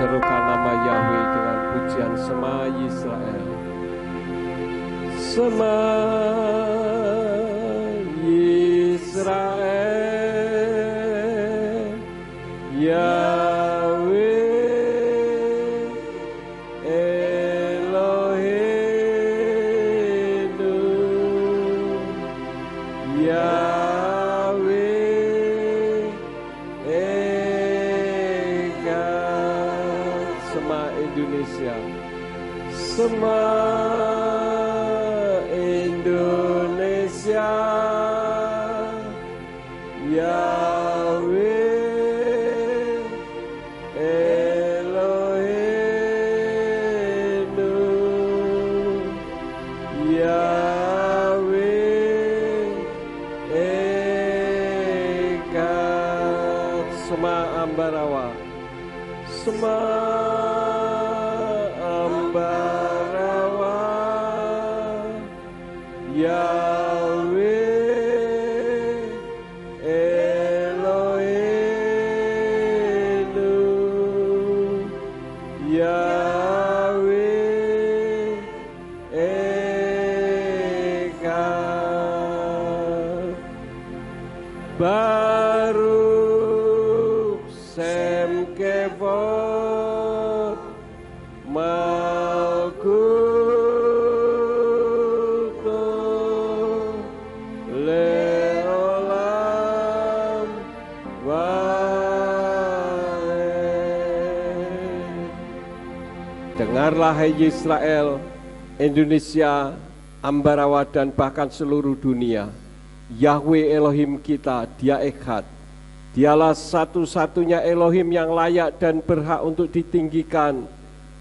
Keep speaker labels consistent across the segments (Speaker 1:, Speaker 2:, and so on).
Speaker 1: serukan nama Yahweh dengan pujian Shema Yisrael. Shema Yisrael, Yahweh Eloheinu, Yahweh Eka. Shema Indonesia, Shema Indonesia, Yahweh Eloheinu, Yahweh Eka. Shema Ambarawa, Shema Ambarawa, Yahweh Eloheinu, Yahweh Eka. Baruch Shem Kevod Malkuto Leolam Waed. Dengarlah hai Israel, Indonesia, Ambarawa dan bahkan seluruh dunia. Yahweh Elohim kita, Dia Echad. Dialah satu-satunya Elohim yang layak dan berhak untuk ditinggikan.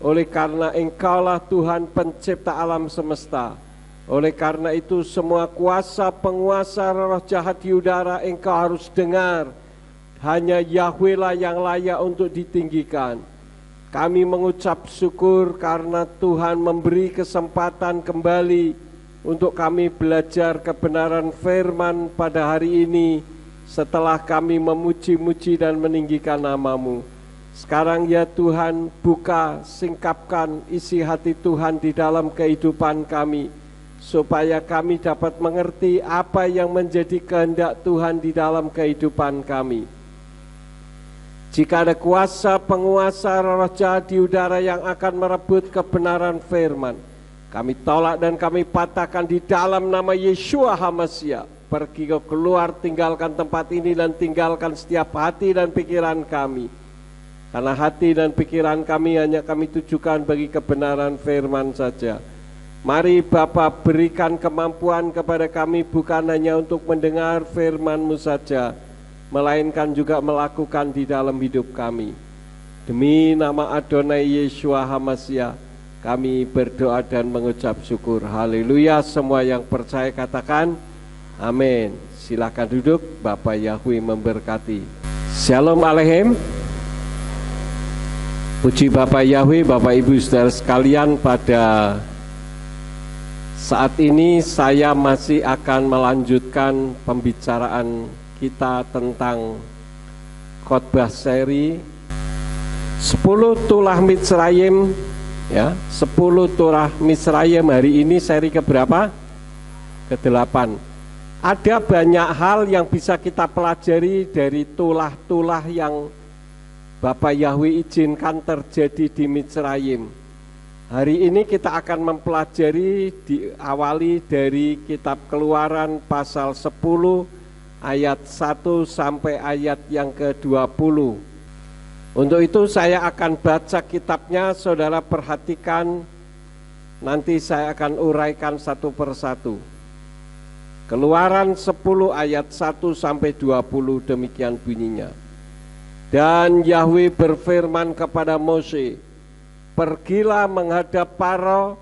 Speaker 1: Oleh karena Engkaulah Tuhan pencipta alam semesta. Oleh karena itu semua kuasa penguasa roh jahat di udara Engkau harus dengar. Hanya Yahweh lah yang layak untuk ditinggikan. Kami mengucap syukur karena Tuhan memberi kesempatan kembali untuk kami belajar kebenaran firman pada hari ini setelah kami memuji-muji dan meninggikan nama-Mu. Sekarang ya Tuhan, buka, singkapkan isi hati Tuhan di dalam kehidupan kami, supaya kami dapat mengerti apa yang menjadi kehendak Tuhan di dalam kehidupan kami. Jika ada kuasa penguasa roh jahat di udara yang akan merebut kebenaran firman, kami tolak dan kami patahkan di dalam nama Yeshua HaMashiach. Pergi kau keluar, tinggalkan tempat ini dan tinggalkan setiap hati dan pikiran kami. Karena hati dan pikiran kami hanya kami tujukan bagi kebenaran firman saja. Mari Bapa berikan kemampuan kepada kami bukan hanya untuk mendengar firman-Mu saja, melainkan juga melakukan di dalam hidup kami. Demi nama Adonai Yeshua HaMashiach, kami berdoa dan mengucap syukur. Haleluya. Semua yang percaya katakan amin. Silakan duduk. Bapak Yahweh memberkati. Shalom Aleichem. Puji Bapak Yahweh, Bapak Ibu saudara sekalian, pada saat ini saya masih akan melanjutkan pembicaraan kita tentang khotbah seri 10 Tulah Mitzrayim. Ya, 10 Tulah Mitzrayim. Hari ini seri keberapa? Ke-8. Ada banyak hal yang bisa kita pelajari dari tulah-tulah yang Bapak Yahweh izinkan terjadi di Mitzrayim. Hari ini kita akan mempelajari, diawali dari kitab Keluaran pasal 10 ayat 1 sampai ayat yang ke-20. Untuk itu saya akan baca kitabnya, saudara perhatikan, nanti saya akan uraikan satu persatu. Keluaran 10 ayat 1 sampai 20, demikian bunyinya. Dan Yahweh berfirman kepada Mose, pergilah menghadap Faro,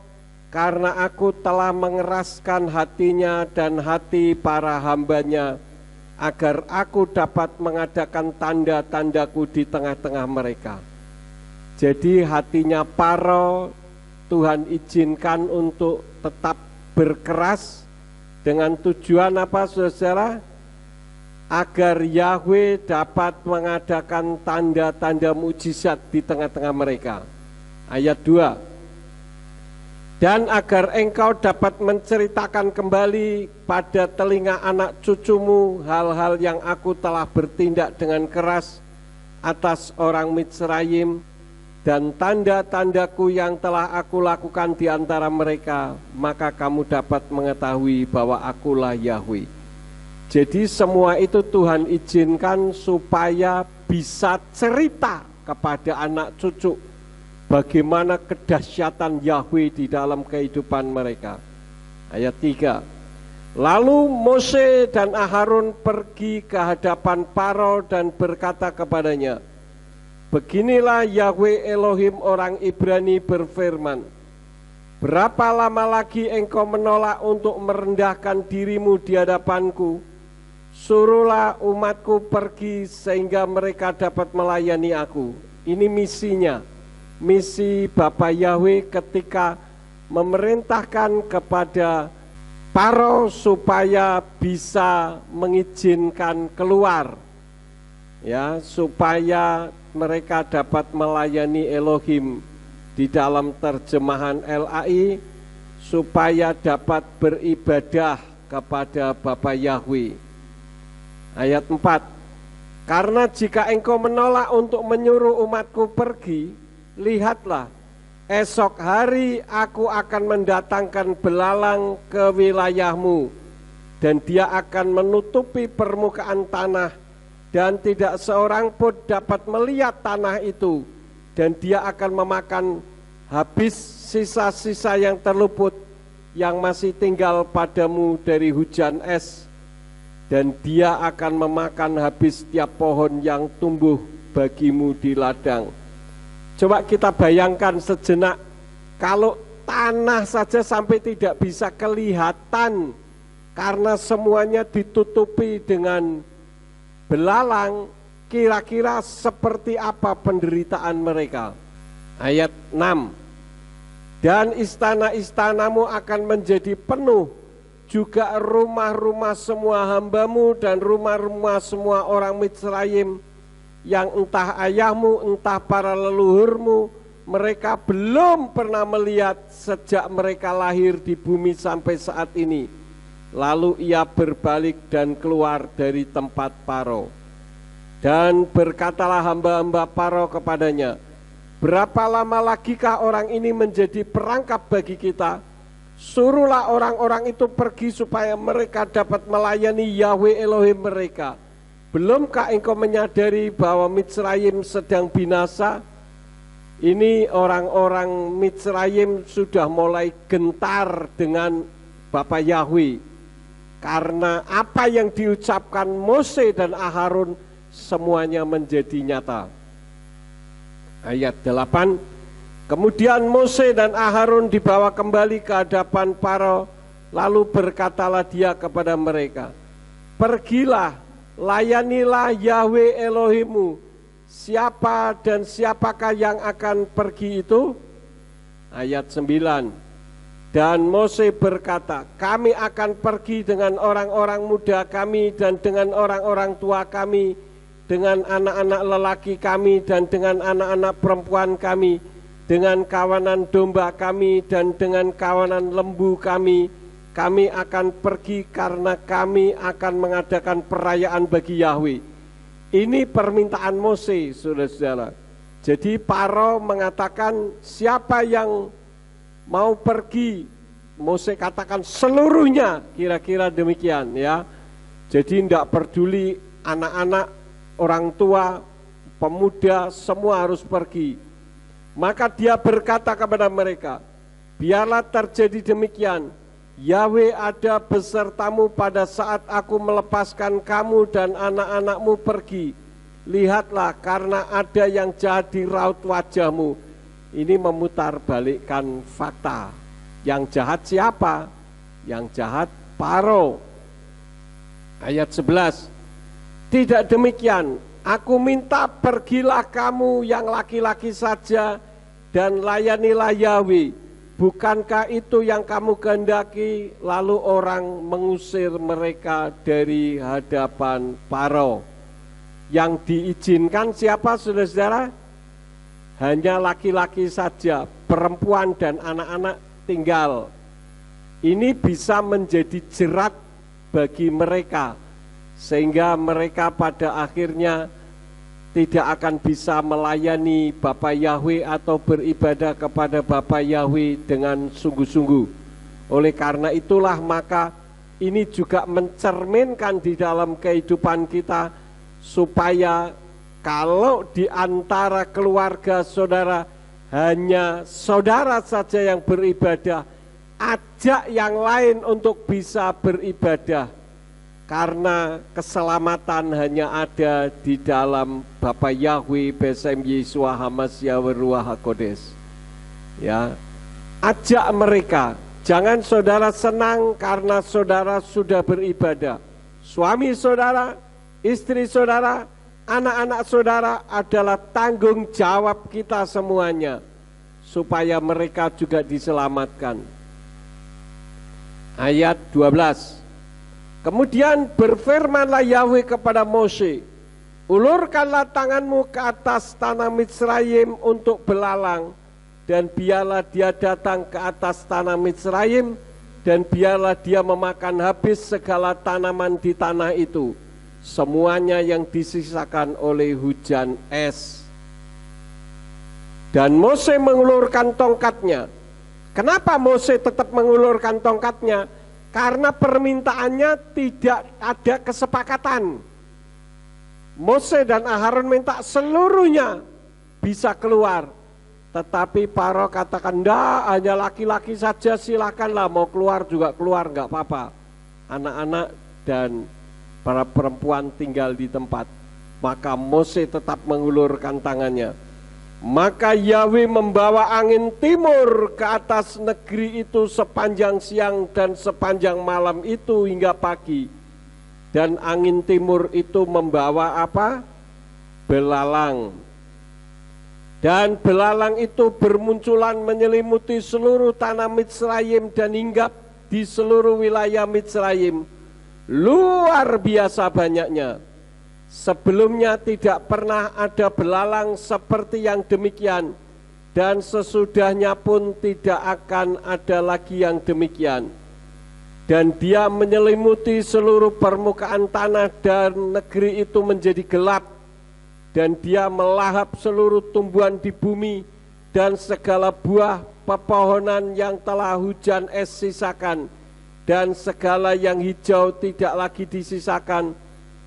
Speaker 1: karena aku telah mengeraskan hatinya dan hati para hambanya, agar aku dapat mengadakan tanda-tandaku di tengah-tengah mereka. Jadi hatinya Faro Tuhan izinkan untuk tetap berkeras dengan tujuan apa, saudara? agar Yahweh dapat mengadakan tanda-tanda mujizat di tengah-tengah mereka. Ayat 2. Dan agar engkau dapat menceritakan kembali pada telinga anak cucumu hal-hal yang aku telah bertindak dengan keras atas orang Mitsraim, dan tanda-tandaku yang telah aku lakukan di antara mereka, maka kamu dapat mengetahui bahwa akulah Yahweh. Jadi semua itu Tuhan izinkan supaya bisa cerita kepada anak cucu bagaimana kedahsyatan Yahweh di dalam kehidupan mereka. Ayat 3. Lalu Mose dan Aharon pergi ke hadapan Faro dan berkata kepadanya, beginilah Yahweh Elohim orang Ibrani berfirman, berapa lama lagi engkau menolak untuk merendahkan dirimu di hadapanku? Suruhlah umatku pergi sehingga mereka dapat melayani aku. Ini misinya, misi Bapa Yahweh ketika memerintahkan kepada Faro supaya bisa mengizinkan keluar, ya, supaya mereka dapat melayani Elohim. Di dalam terjemahan LAI, supaya dapat beribadah kepada Bapa Yahweh. Ayat 4. Karena jika engkau menolak untuk menyuruh umatku pergi, lihatlah, esok hari aku akan mendatangkan belalang ke wilayahmu, dan dia akan menutupi permukaan tanah, dan tidak seorang pun dapat melihat tanah itu, dan dia akan memakan habis sisa-sisa yang terluput yang masih tinggal padamu dari hujan es, dan dia akan memakan habis setiap pohon yang tumbuh bagimu di ladang. Coba kita bayangkan sejenak, kalau tanah saja sampai tidak bisa kelihatan karena semuanya ditutupi dengan belalang, kira-kira seperti apa penderitaan mereka? Ayat 6. Dan istana-istanamu akan menjadi penuh, juga rumah-rumah semua hambamu dan rumah-rumah semua orang Mitsraim, yang entah ayahmu, entah para leluhurmu, mereka belum pernah melihat sejak mereka lahir di bumi sampai saat ini. Lalu ia berbalik dan keluar dari tempat Faro. Dan berkatalah hamba-hamba Faro kepadanya, berapa lama lagikah orang ini menjadi perangkap bagi kita? Suruhlah orang-orang itu pergi supaya mereka dapat melayani Yahweh Elohim mereka. Belumkah engkau menyadari bahwa Mitsraim sedang binasa? Ini orang-orang Mitsraim sudah mulai gentar dengan Bapa Yahweh, karena apa yang diucapkan Mose dan Aharon semuanya menjadi nyata. Ayat 8. Kemudian Mose dan Aharon dibawa kembali ke hadapan Faro, lalu berkatalah dia kepada mereka, pergilah, layanilah Yahweh Elohimmu. Siapa dan siapakah yang akan pergi itu? Ayat 9. Dan Mose berkata, kami akan pergi dengan orang-orang muda kami dan dengan orang-orang tua kami, dengan anak-anak lelaki kami dan dengan anak-anak perempuan kami, dengan kawanan domba kami dan dengan kawanan lembu kami. Kami akan pergi karena kami akan mengadakan perayaan bagi Yahweh. Ini permintaan Mose, saudara-saudara. Jadi Faro mengatakan siapa yang mau pergi, Mose katakan seluruhnya, kira-kira demikian ya. Jadi tidak peduli anak-anak, orang tua, pemuda, semua harus pergi. Maka dia berkata kepada mereka, biarlah terjadi demikian. Yahweh ada besertamu pada saat aku melepaskan kamu dan anak-anakmu pergi. Lihatlah, karena ada yang jahat di raut wajahmu. Ini memutar balikkan fakta. Yang jahat siapa? Yang jahat Faro. Ayat 11. Tidak demikian, aku minta pergilah kamu yang laki-laki saja dan layanilah Yahweh. bukankah itu yang kamu kehendaki? Lalu orang mengusir mereka dari hadapan Faro. Yang diizinkan siapa, saudara-saudara? Hanya laki-laki saja, perempuan dan anak-anak tinggal. Ini bisa menjadi jerat bagi mereka, sehingga mereka pada akhirnya tidak akan bisa melayani Bapa Yahweh atau beribadah kepada Bapa Yahweh dengan sungguh-sungguh. Oleh karena itulah maka ini juga mencerminkan di dalam kehidupan kita, supaya kalau di antara keluarga saudara hanya saudara saja yang beribadah, ajak yang lain untuk bisa beribadah, karena keselamatan hanya ada di dalam Bapa Yahweh Besem Yesua Hamasya Ruach HaKodes. Ya, ajak mereka. Jangan saudara senang karena saudara sudah beribadah. Suami saudara, istri saudara, anak-anak saudara adalah tanggung jawab kita semuanya, supaya mereka juga diselamatkan. Ayat 12. Kemudian berfirmanlah Yahweh kepada Mose, ulurkanlah tanganmu ke atas tanah Mitsraim untuk belalang, dan biarlah dia datang ke atas tanah Mitsraim, dan biarlah dia memakan habis segala tanaman di tanah itu, semuanya yang disisakan oleh hujan es. Dan Mose mengulurkan tongkatnya. Kenapa Mose tetap mengulurkan tongkatnya? Karena permintaannya tidak ada kesepakatan. Mose dan Aharon minta seluruhnya bisa keluar, tetapi Faro katakan, "Nggak, hanya laki-laki saja, silakanlah, mau keluar juga keluar, nggak apa-apa. Anak-anak dan para perempuan tinggal di tempat." Maka Mose tetap mengulurkan tangannya. Maka Yahweh membawa angin timur ke atas negeri itu sepanjang siang dan sepanjang malam itu hingga pagi. Dan angin timur itu membawa apa? Belalang. Dan belalang itu bermunculan menyelimuti seluruh tanah Mitsraim dan hinggap di seluruh wilayah Mitsraim. Luar biasa banyaknya. Sebelumnya tidak pernah ada belalang seperti yang demikian, dan sesudahnya pun tidak akan ada lagi yang demikian. Dan dia menyelimuti seluruh permukaan tanah, dan negeri itu menjadi gelap, dan dia melahap seluruh tumbuhan di bumi, dan segala buah pepohonan yang telah hujan es sisakan, dan segala yang hijau tidak lagi disisakan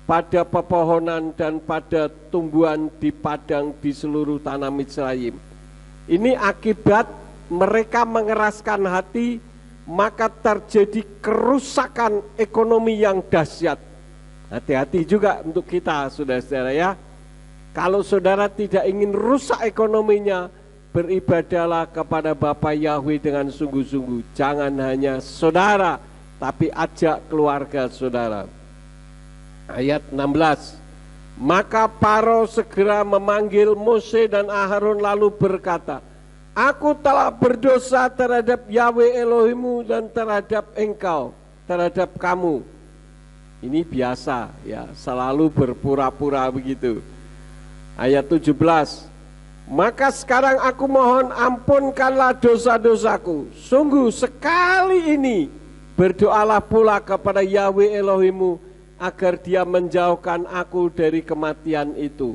Speaker 1: pada pepohonan dan pada tumbuhan di padang di seluruh tanah Mitsraim. Ini akibat mereka mengeraskan hati, maka terjadi kerusakan ekonomi yang dahsyat. Hati-hati juga untuk kita, saudara-saudara ya. Kalau saudara tidak ingin rusak ekonominya, beribadahlah kepada Bapa Yahweh dengan sungguh-sungguh. Jangan hanya saudara, tapi ajak keluarga saudara. Ayat 16. Maka Faro segera memanggil Mose dan Aharon lalu berkata, "Aku telah berdosa terhadap Yahweh Elohimmu dan terhadap engkau, terhadap kamu." Ini biasa ya, selalu berpura-pura begitu. Ayat 17. Maka sekarang aku mohon ampunkanlah dosa-dosaku. Sungguh sekali ini berdoalah pula kepada Yahweh Elohimmu agar dia menjauhkan aku dari kematian itu.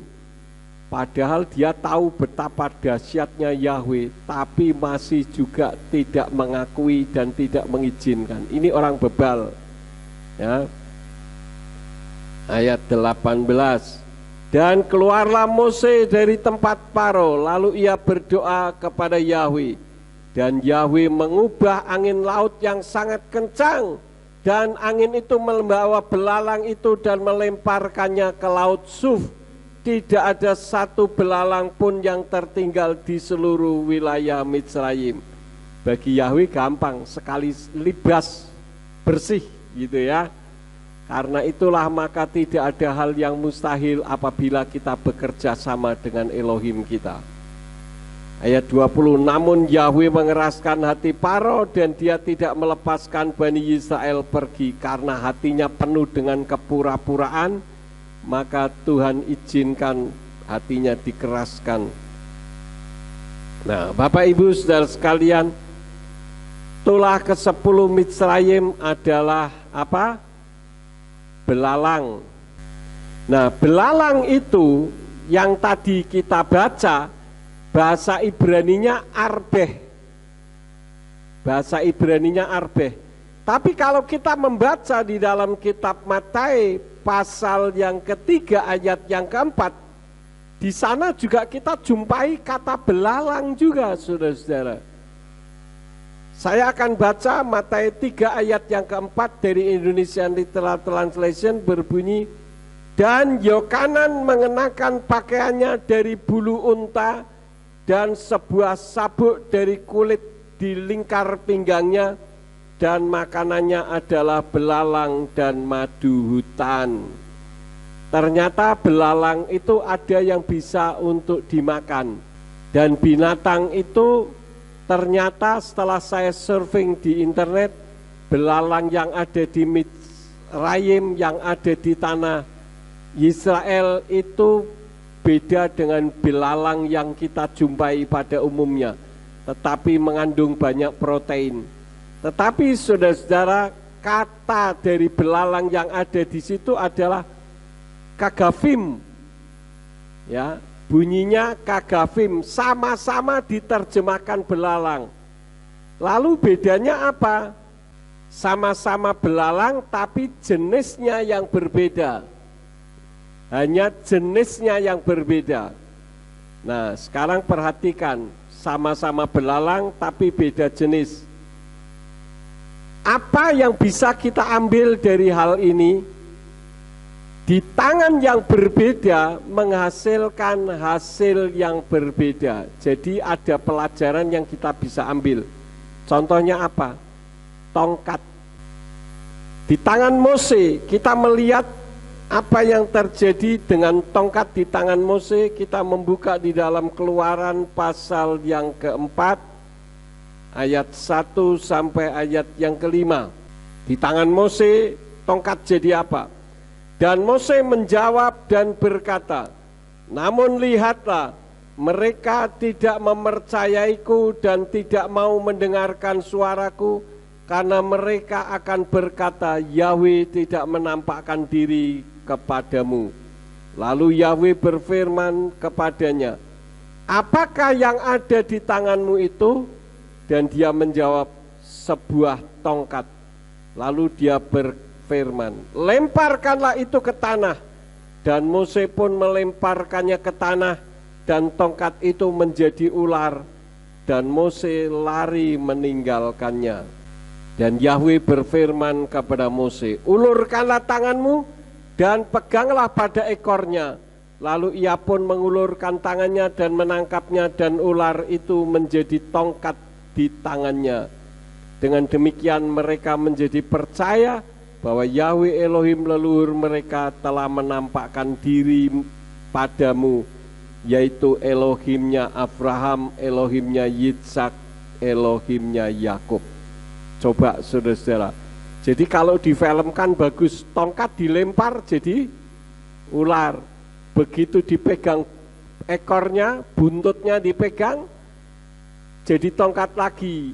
Speaker 1: Padahal dia tahu betapa dahsyatnya Yahweh, tapi masih juga tidak mengakui dan tidak mengizinkan. Ini orang bebal ya. Ayat 18. Dan keluarlah Mose dari tempat Faro, lalu ia berdoa kepada Yahweh, dan Yahweh mengubah angin laut yang sangat kencang, dan angin itu membawa belalang itu dan melemparkannya ke laut Suf. Tidak ada satu belalang pun yang tertinggal di seluruh wilayah Mitsraim. Bagi Yahweh gampang, sekali libas bersih gitu ya. Karena itulah maka tidak ada hal yang mustahil apabila kita bekerja sama dengan Elohim kita. Ayat 20, namun Yahweh mengeraskan hati Faro dan dia tidak melepaskan Bani Israel pergi karena hatinya penuh dengan kepura-puraan, maka Tuhan izinkan hatinya dikeraskan. Nah, Bapak Ibu Saudara sekalian, tulah ke-10 Mitsrayim adalah apa? Belalang. Nah, belalang itu yang tadi kita baca, bahasa Ibraninya arbeh. Bahasa Ibraninya arbeh. Tapi kalau kita membaca di dalam kitab Matius pasal yang ketiga ayat yang keempat, di sana juga kita jumpai kata belalang juga, saudara-saudara. Saya akan baca Matius 3 ayat yang keempat dari Indonesian Literal Translation, berbunyi, dan Yohanan mengenakan pakaiannya dari bulu unta dan sebuah sabuk dari kulit di lingkar pinggangnya, dan makanannya adalah belalang dan madu hutan. Ternyata belalang itu ada yang bisa untuk dimakan, dan binatang itu ternyata setelah saya surfing di internet, belalang yang ada di Mitsrayim, yang ada di tanah Israel itu beda dengan belalang yang kita jumpai pada umumnya, tetapi mengandung banyak protein. Tetapi saudara-saudara, kata dari belalang yang ada di situ adalah kagafim. Ya, bunyinya kagafim, sama-sama diterjemahkan belalang. Lalu bedanya apa? Sama-sama belalang tapi jenisnya yang berbeda. Hanya jenisnya yang berbeda. Nah, sekarang perhatikan, sama-sama belalang tapi beda jenis. Apa yang bisa kita ambil dari hal ini? Di tangan yang berbeda menghasilkan hasil yang berbeda. Jadi ada pelajaran yang kita bisa ambil. Contohnya apa? Tongkat. Di tangan Mose kita melihat apa yang terjadi dengan tongkat di tangan Mose. Kita membuka di dalam Keluaran pasal yang keempat, ayat 1 sampai ayat yang kelima. Di tangan Mose tongkat jadi apa? Dan Mose menjawab dan berkata, namun lihatlah, mereka tidak mempercayaiku dan tidak mau mendengarkan suaraku, karena mereka akan berkata, Yahweh tidak menampakkan diri kepadamu. Lalu Yahweh berfirman kepadanya, apakah yang ada di tanganmu itu? Dan dia menjawab, sebuah tongkat. Lalu dia berfirman, lemparkanlah itu ke tanah. Dan Mose pun melemparkannya ke tanah, dan tongkat itu menjadi ular, dan Mose lari meninggalkannya. Dan Yahweh berfirman kepada Mose, ulurkanlah tanganmu dan peganglah pada ekornya. Lalu ia pun mengulurkan tangannya dan menangkapnya, dan ular itu menjadi tongkat di tangannya. Dengan demikian mereka menjadi percaya bahwa Yahweh Elohim leluhur mereka telah menampakkan diri padamu, yaitu Elohimnya Abraham, Elohimnya Yitzhak, Elohimnya Yakub. Coba saudara-saudara, jadi kalau difilmkan bagus, tongkat dilempar jadi ular. Begitu dipegang ekornya, buntutnya dipegang, jadi tongkat lagi.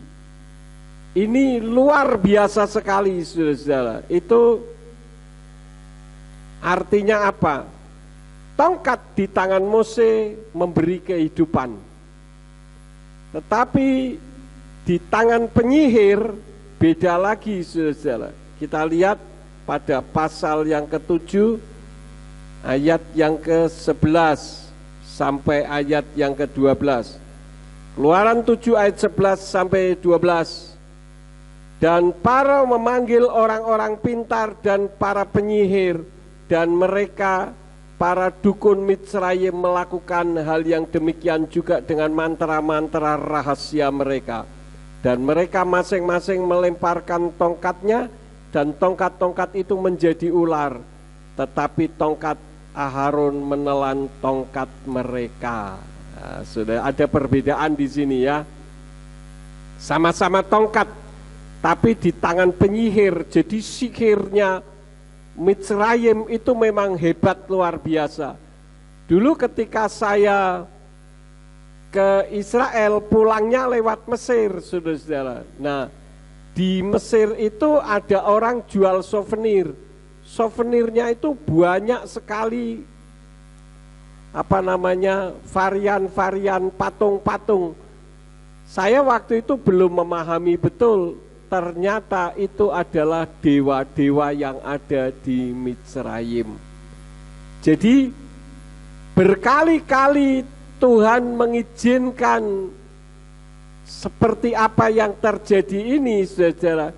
Speaker 1: Ini luar biasa sekali saudara-saudara. Itu artinya apa? Tongkat di tangan Mose memberi kehidupan, tetapi di tangan penyihir beda lagi saudara-saudara. Kita lihat pada pasal yang ke-7 ayat yang ke-11 sampai ayat yang ke-12. Keluaran 7 ayat 11 sampai 12. Dan Faro memanggil orang-orang pintar dan para penyihir, dan mereka para dukun Mitsrayim melakukan hal yang demikian juga dengan mantra-mantra rahasia mereka. Dan mereka masing-masing melemparkan tongkatnya, dan tongkat-tongkat itu menjadi ular. Tetapi tongkat Aharon menelan tongkat mereka. Nah, sudah ada perbedaan di sini ya. Sama-sama tongkat, tapi di tangan penyihir. Jadi sihirnya Mitsrayim itu memang hebat luar biasa. Dulu ketika saya ke Israel, pulangnya lewat Mesir, saudara-saudara. Nah, di Mesir itu ada orang jual souvenir. Souvenirnya itu banyak sekali varian-varian patung-patung. Saya waktu itu belum memahami betul, ternyata itu adalah dewa-dewa yang ada di Mitsrayim. Jadi berkali-kali Tuhan mengizinkan seperti apa yang terjadi ini, saudara.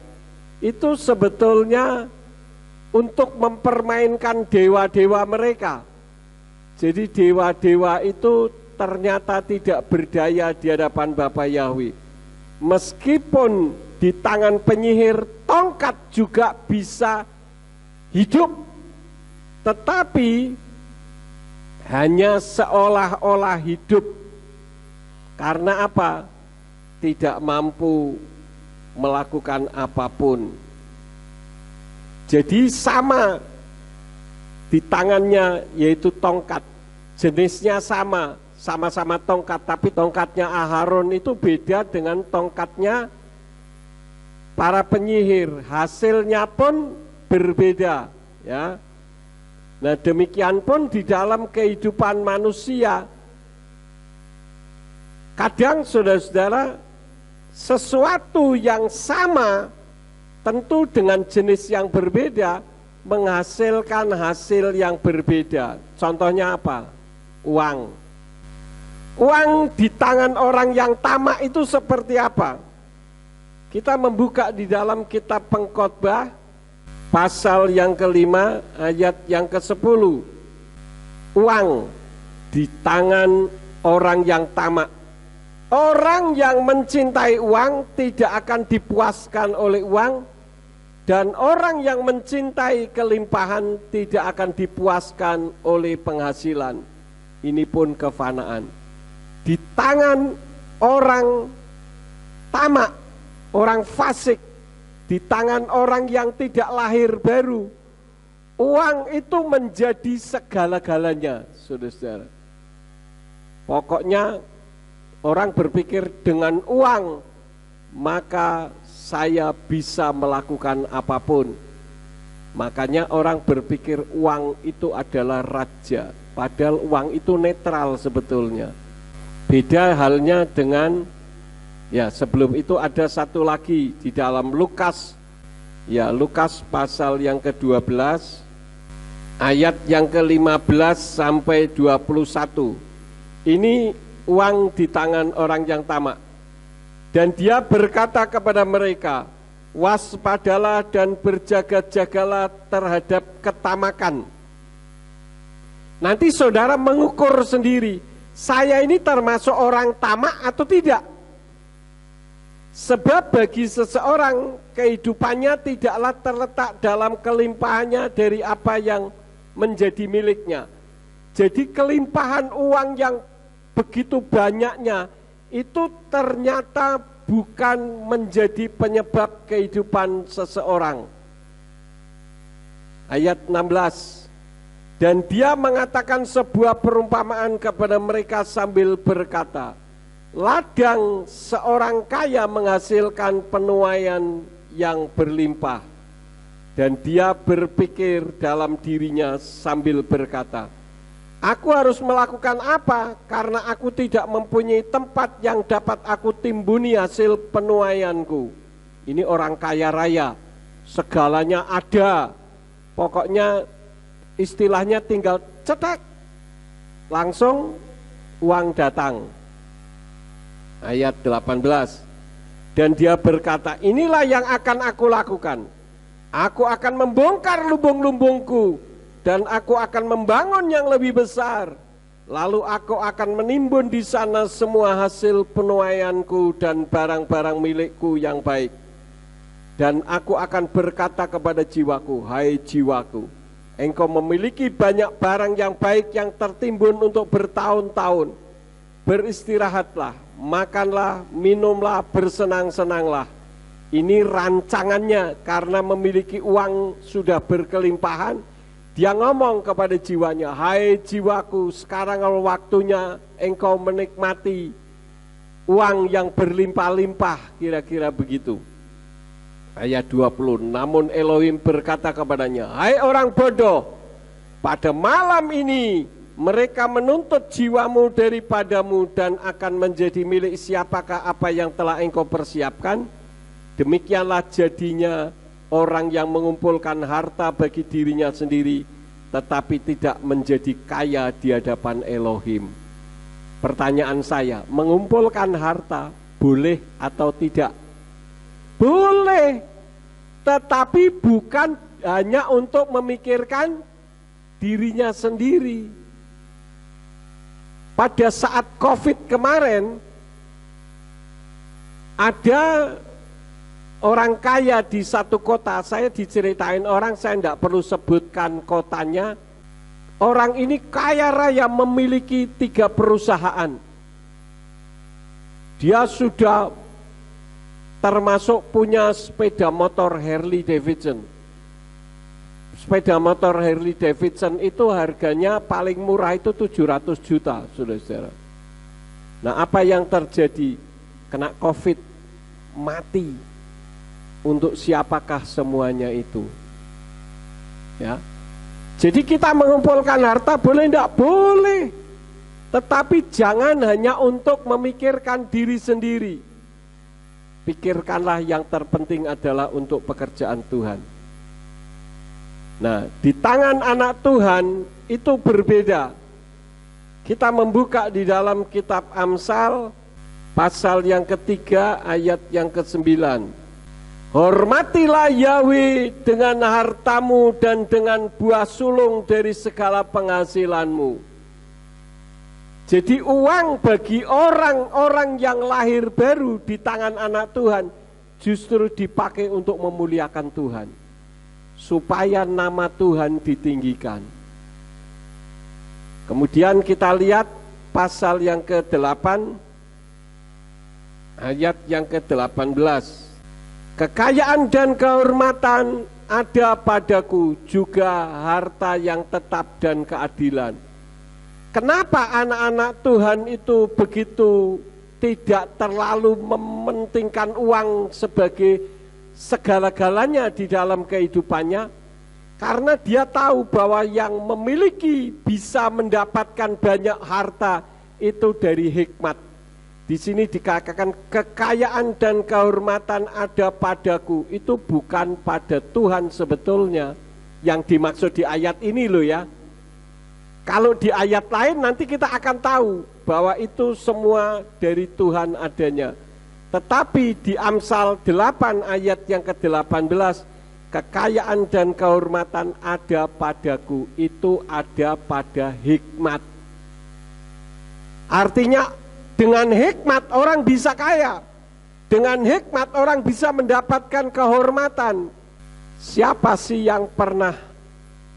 Speaker 1: Itu sebetulnya untuk mempermainkan dewa-dewa mereka. Jadi dewa-dewa itu ternyata tidak berdaya di hadapan Bapa Yahweh. Meskipun di tangan penyihir tongkat juga bisa hidup, tetapi hanya seolah-olah hidup. Karena apa? Tidak mampu melakukan apapun. Jadi sama di tangannya, yaitu tongkat. Jenisnya sama-sama tongkat, tapi tongkatnya Aharon itu beda dengan tongkatnya para penyihir. Hasilnya pun berbeda, ya. Nah, demikian pun di dalam kehidupan manusia. Kadang saudara-saudara, sesuatu yang sama tentu dengan jenis yang berbeda menghasilkan hasil yang berbeda. Contohnya apa? Uang. Uang di tangan orang yang tamak itu seperti apa? Kita membuka di dalam kitab Pengkhotbah pasal yang ke-5 ayat yang ke-10. Uang di tangan orang yang tamak. Orang yang mencintai uang tidak akan dipuaskan oleh uang, dan orang yang mencintai kelimpahan tidak akan dipuaskan oleh penghasilan. Ini pun kefanaan. Di tangan orang tamak, orang fasik, di tangan orang yang tidak lahir baru, uang itu menjadi segala-galanya, saudara-saudara. Pokoknya orang berpikir dengan uang, maka saya bisa melakukan apapun. Makanya orang berpikir uang itu adalah raja, padahal uang itu netral sebetulnya. Beda halnya dengan, ya sebelum itu ada satu lagi di dalam Lukas, ya Lukas pasal yang ke-12 ayat yang ke-15 sampai 21. Ini uang di tangan orang yang tamak. Dan dia berkata kepada mereka, waspadalah dan berjaga-jagalah terhadap ketamakan. Nanti saudara mengukur sendiri, saya ini termasuk orang tamak atau tidak? Sebab bagi seseorang kehidupannya tidaklah terletak dalam kelimpahannya dari apa yang menjadi miliknya. Jadi kelimpahan uang yang begitu banyaknya itu ternyata bukan menjadi penyebab kehidupan seseorang. Ayat 16. Dan dia mengatakan sebuah perumpamaan kepada mereka sambil berkata, ladang seorang kaya menghasilkan penuaian yang berlimpah. Dan dia berpikir dalam dirinya sambil berkata, aku harus melakukan apa karena aku tidak mempunyai tempat yang dapat aku timbuni hasil penuaianku. Ini orang kaya raya, segalanya ada. Pokoknya istilahnya tinggal cetek, langsung uang datang. Ayat 18. Dan dia berkata, inilah yang akan aku lakukan. Aku akan membongkar lumbung-lumbungku dan aku akan membangun yang lebih besar. Lalu aku akan menimbun di sana semua hasil penuaianku dan barang-barang milikku yang baik. Dan aku akan berkata kepada jiwaku, hai jiwaku, engkau memiliki banyak barang yang baik yang tertimbun untuk bertahun-tahun. beristirahatlah, makanlah, minumlah, bersenang-senanglah. Ini rancangannya, karena memiliki uang sudah berkelimpahan. Dia ngomong kepada jiwanya, hai jiwaku, sekarang waktunya engkau menikmati uang yang berlimpah-limpah, kira-kira begitu. Ayat 20, namun Elohim berkata kepadanya, hai orang bodoh, pada malam ini mereka menuntut jiwamu daripadamu dan akan menjadi milik siapakah apa yang telah engkau persiapkan? Demikianlah jadinya orang yang mengumpulkan harta bagi dirinya sendiri, tetapi tidak menjadi kaya di hadapan Elohim. Pertanyaan saya, mengumpulkan harta boleh atau tidak? Boleh, tetapi bukan hanya untuk memikirkan dirinya sendiri. Pada saat COVID kemarin, ada orang kaya di satu kota, saya diceritain orang, saya tidak perlu sebutkan kotanya. Orang ini kaya raya, memiliki 3 perusahaan. Dia sudah termasuk punya sepeda motor Harley Davidson. Sepeda motor Harley Davidson itu harganya paling murah itu 700 juta, saudara-saudara. Nah, apa yang terjadi? Kena COVID, mati. Untuk siapakah semuanya itu? Ya. Jadi kita mengumpulkan harta boleh enggak? Boleh. Tetapi jangan hanya untuk memikirkan diri sendiri. Pikirkanlah yang terpenting adalah untuk pekerjaan Tuhan. Nah, di tangan anak Tuhan itu berbeda. Kita membuka di dalam kitab Amsal pasal yang ketiga ayat yang ke-9. Hormatilah Yahweh dengan hartamu dan dengan buah sulung dari segala penghasilanmu. Jadi uang bagi orang-orang yang lahir baru di tangan anak Tuhan justru dipakai untuk memuliakan Tuhan, supaya nama Tuhan ditinggikan. Kemudian kita lihat pasal yang ke-8 ayat yang ke-18. Kekayaan dan kehormatan ada padaku, juga harta yang tetap dan keadilan. Kenapa anak-anak Tuhan itu begitu tidak terlalu mementingkan uang sebagai segala-galanya di dalam kehidupannya? Karena dia tahu bahwa yang memiliki bisa mendapatkan banyak harta itu dari hikmat. Di sini dikatakan kekayaan dan kehormatan ada padaku, itu bukan pada Tuhan sebetulnya. Yang dimaksud di ayat ini loh ya. Kalau di ayat lain nanti kita akan tahu bahwa itu semua dari Tuhan adanya. Tetapi di Amsal 8 ayat yang ke-18, kekayaan dan kehormatan ada padaku, itu ada pada hikmat. Artinya dengan hikmat orang bisa kaya. Dengan hikmat orang bisa mendapatkan kehormatan. Siapa sih yang pernah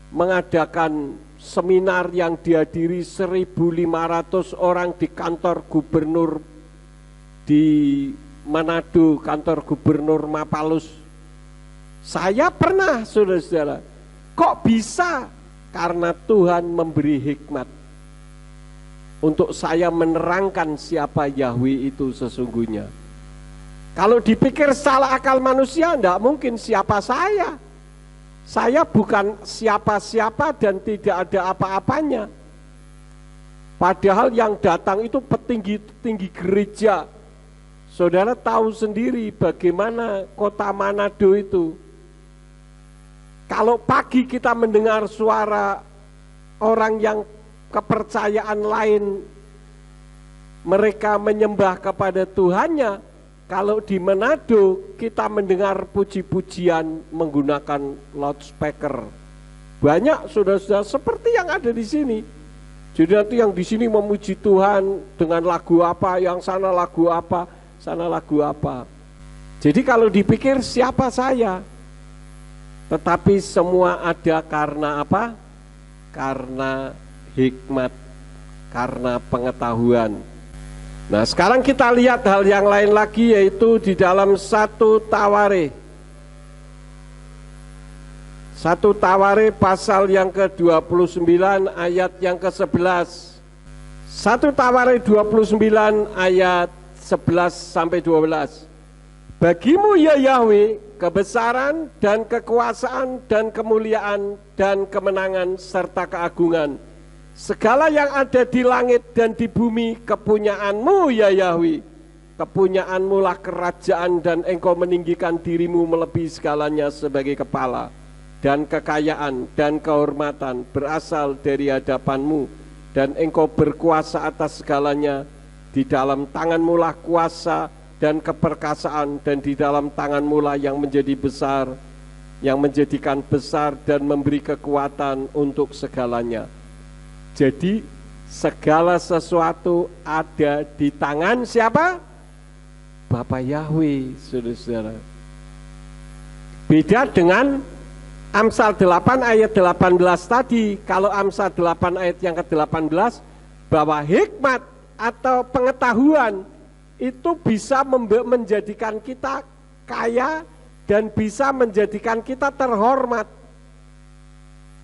Speaker 1: mengadakan seminar yang dihadiri 1.500 orang di kantor gubernur di Manado, kantor gubernur Mapalus? Saya pernah, saudara-saudara. Kok bisa? Karena Tuhan memberi hikmat untuk saya menerangkan siapa Yahweh itu sesungguhnya. Kalau dipikir salah akal manusia, tidak mungkin siapa saya. Saya bukan siapa-siapa dan tidak ada apa-apanya. Padahal yang datang itu petinggi-petinggi gereja. Saudara tahu sendiri bagaimana kota Manado itu. Kalau pagi kita mendengar suara orang yang kepercayaan lain, mereka menyembah kepada Tuhannya. Kalau di Manado kita mendengar puji-pujian menggunakan loudspeaker. Banyak saudara-saudara seperti yang ada di sini. Jadi nanti yang di sini memuji Tuhan dengan lagu apa, yang sana lagu apa, sana lagu apa. Jadi kalau dipikir siapa saya? Tetapi semua ada karena apa? Karena hikmat, karena pengetahuan. Nah, sekarang kita lihat hal yang lain lagi, yaitu di dalam 1 Tawarikh. 1 Tawarikh pasal yang ke-29 ayat yang ke-11. 1 Tawarikh 29 ayat 11 sampai 12. Bagimu ya Yahweh kebesaran dan kekuasaan dan kemuliaan dan kemenangan serta keagungan. Segala yang ada di langit dan di bumi kepunyaanmu ya Yahweh. Kepunyaanmu lah kerajaan dan engkau meninggikan dirimu melebihi segalanya sebagai kepala. Dan kekayaan dan kehormatan berasal dari hadapanmu. Dan engkau berkuasa atas segalanya. Di dalam tanganmu lah kuasa dan keperkasaan, dan di dalam tanganmu lah yang menjadi besar, yang menjadikan besar dan memberi kekuatan untuk segalanya. Jadi segala sesuatu ada di tangan siapa? Bapa Yahweh, saudara-saudara. Beda dengan Amsal 8 ayat 18 tadi. Kalau Amsal 8 ayat yang ke-18, bahwa hikmat atau pengetahuan itu bisa menjadikan kita kaya dan bisa menjadikan kita terhormat.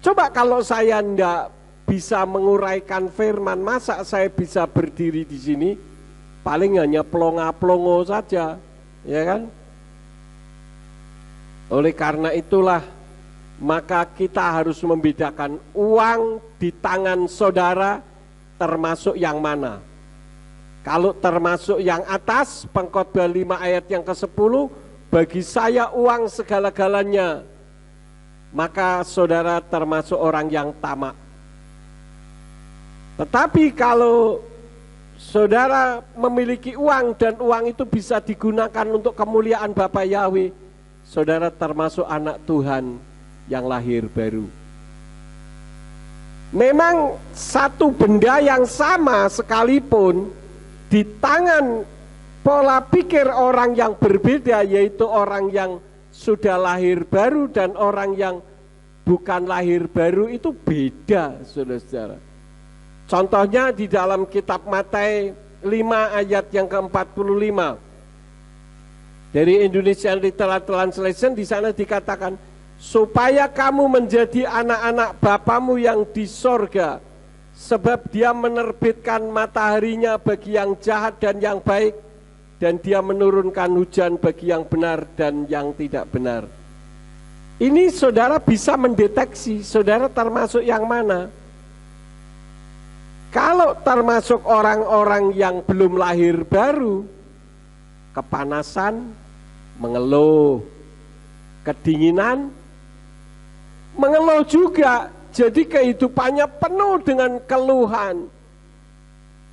Speaker 1: Coba kalau saya tidak bisa menguraikan firman, masa saya bisa berdiri di sini? Paling hanya plonga-plongo saja, ya kan? Oleh karena itulah, maka kita harus membedakan uang di tangan saudara termasuk yang mana. Kalau termasuk yang atas, Pengkhotbah 5 ayat yang ke-10, bagi saya uang segala-galanya, maka saudara termasuk orang yang tamak. Tetapi kalau saudara memiliki uang dan uang itu bisa digunakan untuk kemuliaan Bapa Yahweh, saudara termasuk anak Tuhan yang lahir baru. Memang satu benda yang sama sekalipun di tangan pola pikir orang yang berbeda, yaitu orang yang sudah lahir baru dan orang yang bukan lahir baru, itu beda, saudara-saudara. Contohnya di dalam kitab Matius 5 ayat yang ke-45. Dari Indonesian Literal Translation, di sana dikatakan, supaya kamu menjadi anak-anak Bapamu yang di sorga, sebab dia menerbitkan mataharinya bagi yang jahat dan yang baik, dan dia menurunkan hujan bagi yang benar dan yang tidak benar. Ini saudara bisa mendeteksi, saudara termasuk yang mana. Kalau termasuk orang-orang yang belum lahir baru, kepanasan, mengeluh, kedinginan, mengeluh juga. Jadi kehidupannya penuh dengan keluhan.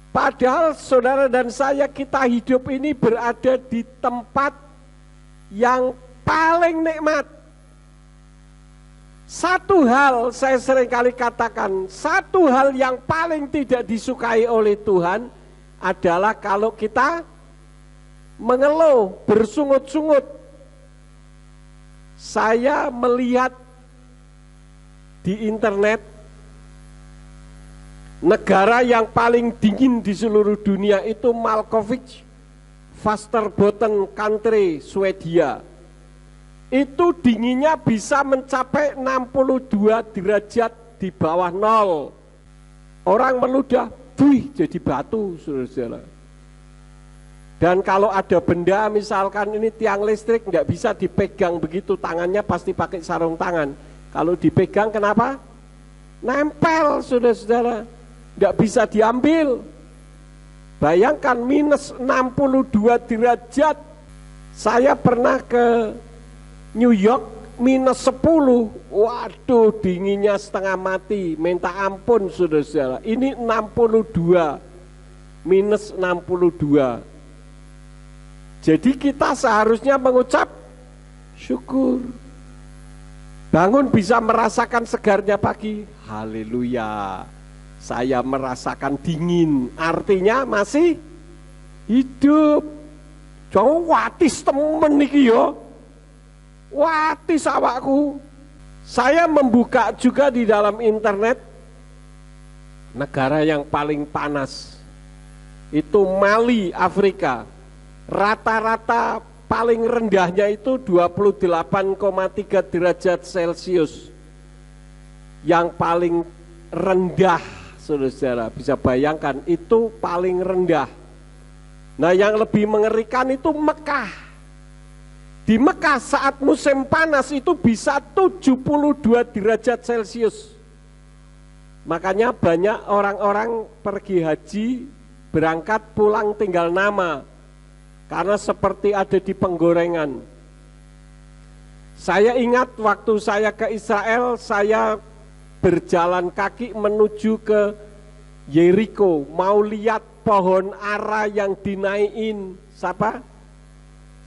Speaker 1: Padahal saudara dan saya, kita hidup ini berada di tempat yang paling nikmat. Satu hal saya seringkali katakan, satu hal yang paling tidak disukai oleh Tuhan adalah kalau kita mengeluh, bersungut-sungut. Saya melihat di internet, negara yang paling dingin di seluruh dunia itu Malkovich, Västerbotten country, Swedia. Itu dinginnya bisa mencapai 62 derajat di bawah nol. Orang meludah, buih, jadi batu, saudara-saudara. Dan kalau ada benda, misalkan ini tiang listrik, nggak bisa dipegang begitu, tangannya pasti pakai sarung tangan. Kalau dipegang kenapa? Nempel, saudara-saudara, nggak bisa diambil. Bayangkan minus 62 derajat. Saya pernah ke New York minus 10, waduh dinginnya setengah mati, minta ampun saudara-saudara. Ini 62, minus 62. Jadi kita seharusnya mengucap syukur. Bangun bisa merasakan segarnya pagi, haleluya. Saya merasakan dingin, artinya masih hidup. Jangan watis temen iki yo. Watis awakku. Saya membuka juga di dalam internet negara yang paling panas itu Mali, Afrika. Rata-rata paling rendahnya itu 28,3 derajat Celcius. Yang paling rendah, saudara-saudara, bisa bayangkan itu paling rendah. Nah, yang lebih mengerikan itu Mekah. Di Mekah saat musim panas itu bisa 72 derajat Celcius. Makanya banyak orang-orang pergi haji, berangkat pulang tinggal nama, karena seperti ada di penggorengan. Saya ingat waktu saya ke Israel, saya berjalan kaki menuju ke Yeriko, mau lihat pohon ara yang dinaikin siapa?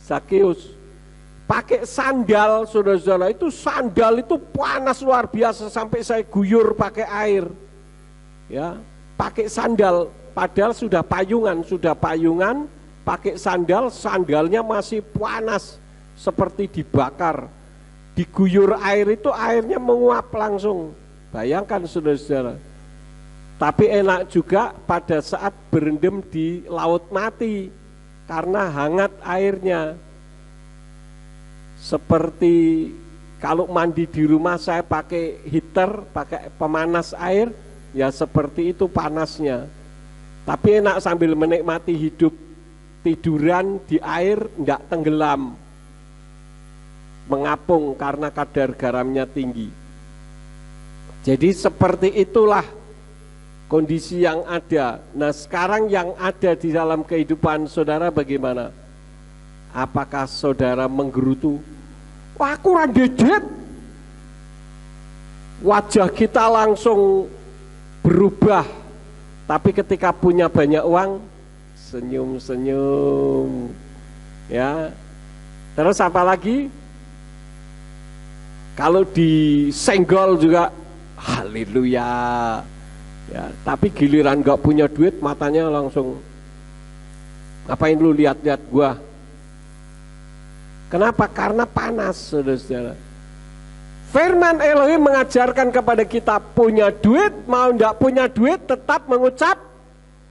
Speaker 1: Zakeus. Pakai sandal, saudara-saudara, itu sandal itu panas luar biasa sampai saya guyur pakai air. Ya, pakai sandal, padahal sudah payungan, pakai sandal, sandalnya masih panas seperti dibakar. Diguyur air itu airnya menguap langsung. Bayangkan, saudara-saudara. Tapi enak juga pada saat berendam di laut mati karena hangat airnya. Seperti kalau mandi di rumah saya pakai heater, pakai pemanas air, ya seperti itu panasnya. Tapi enak sambil menikmati hidup, tiduran di air, enggak tenggelam, mengapung karena kadar garamnya tinggi. Jadi seperti itulah kondisi yang ada. Nah, sekarang yang ada di dalam kehidupan saudara bagaimana? Apakah saudara menggerutu? Wah, aku randedet. Wajah kita langsung berubah. Tapi ketika punya banyak uang, senyum-senyum. Ya. Terus apa lagi? Kalau disenggol juga haleluya. Ya, tapi giliran gak punya duit, matanya langsung, ngapain lu lihat-lihat gua? Kenapa? Karena panas, saudara-saudara. Firman Elohim mengajarkan kepada kita, punya duit, mau tidak punya duit, tetap mengucap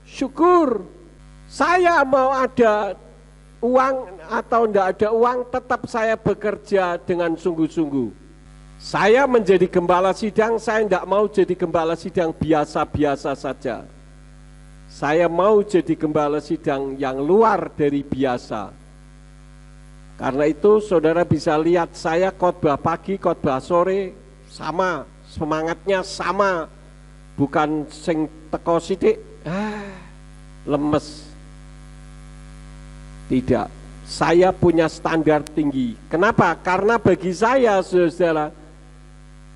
Speaker 1: syukur. Saya mau ada uang atau tidak ada uang, tetap saya bekerja dengan sungguh-sungguh. Saya menjadi gembala sidang, saya tidak mau jadi gembala sidang biasa-biasa saja. Saya mau jadi gembala sidang yang luar dari biasa. Karena itu saudara bisa lihat saya khotbah pagi, khotbah sore sama, semangatnya sama. Bukan sing teko sithik, lemes. Tidak, saya punya standar tinggi. Kenapa? Karena bagi saya, saudara,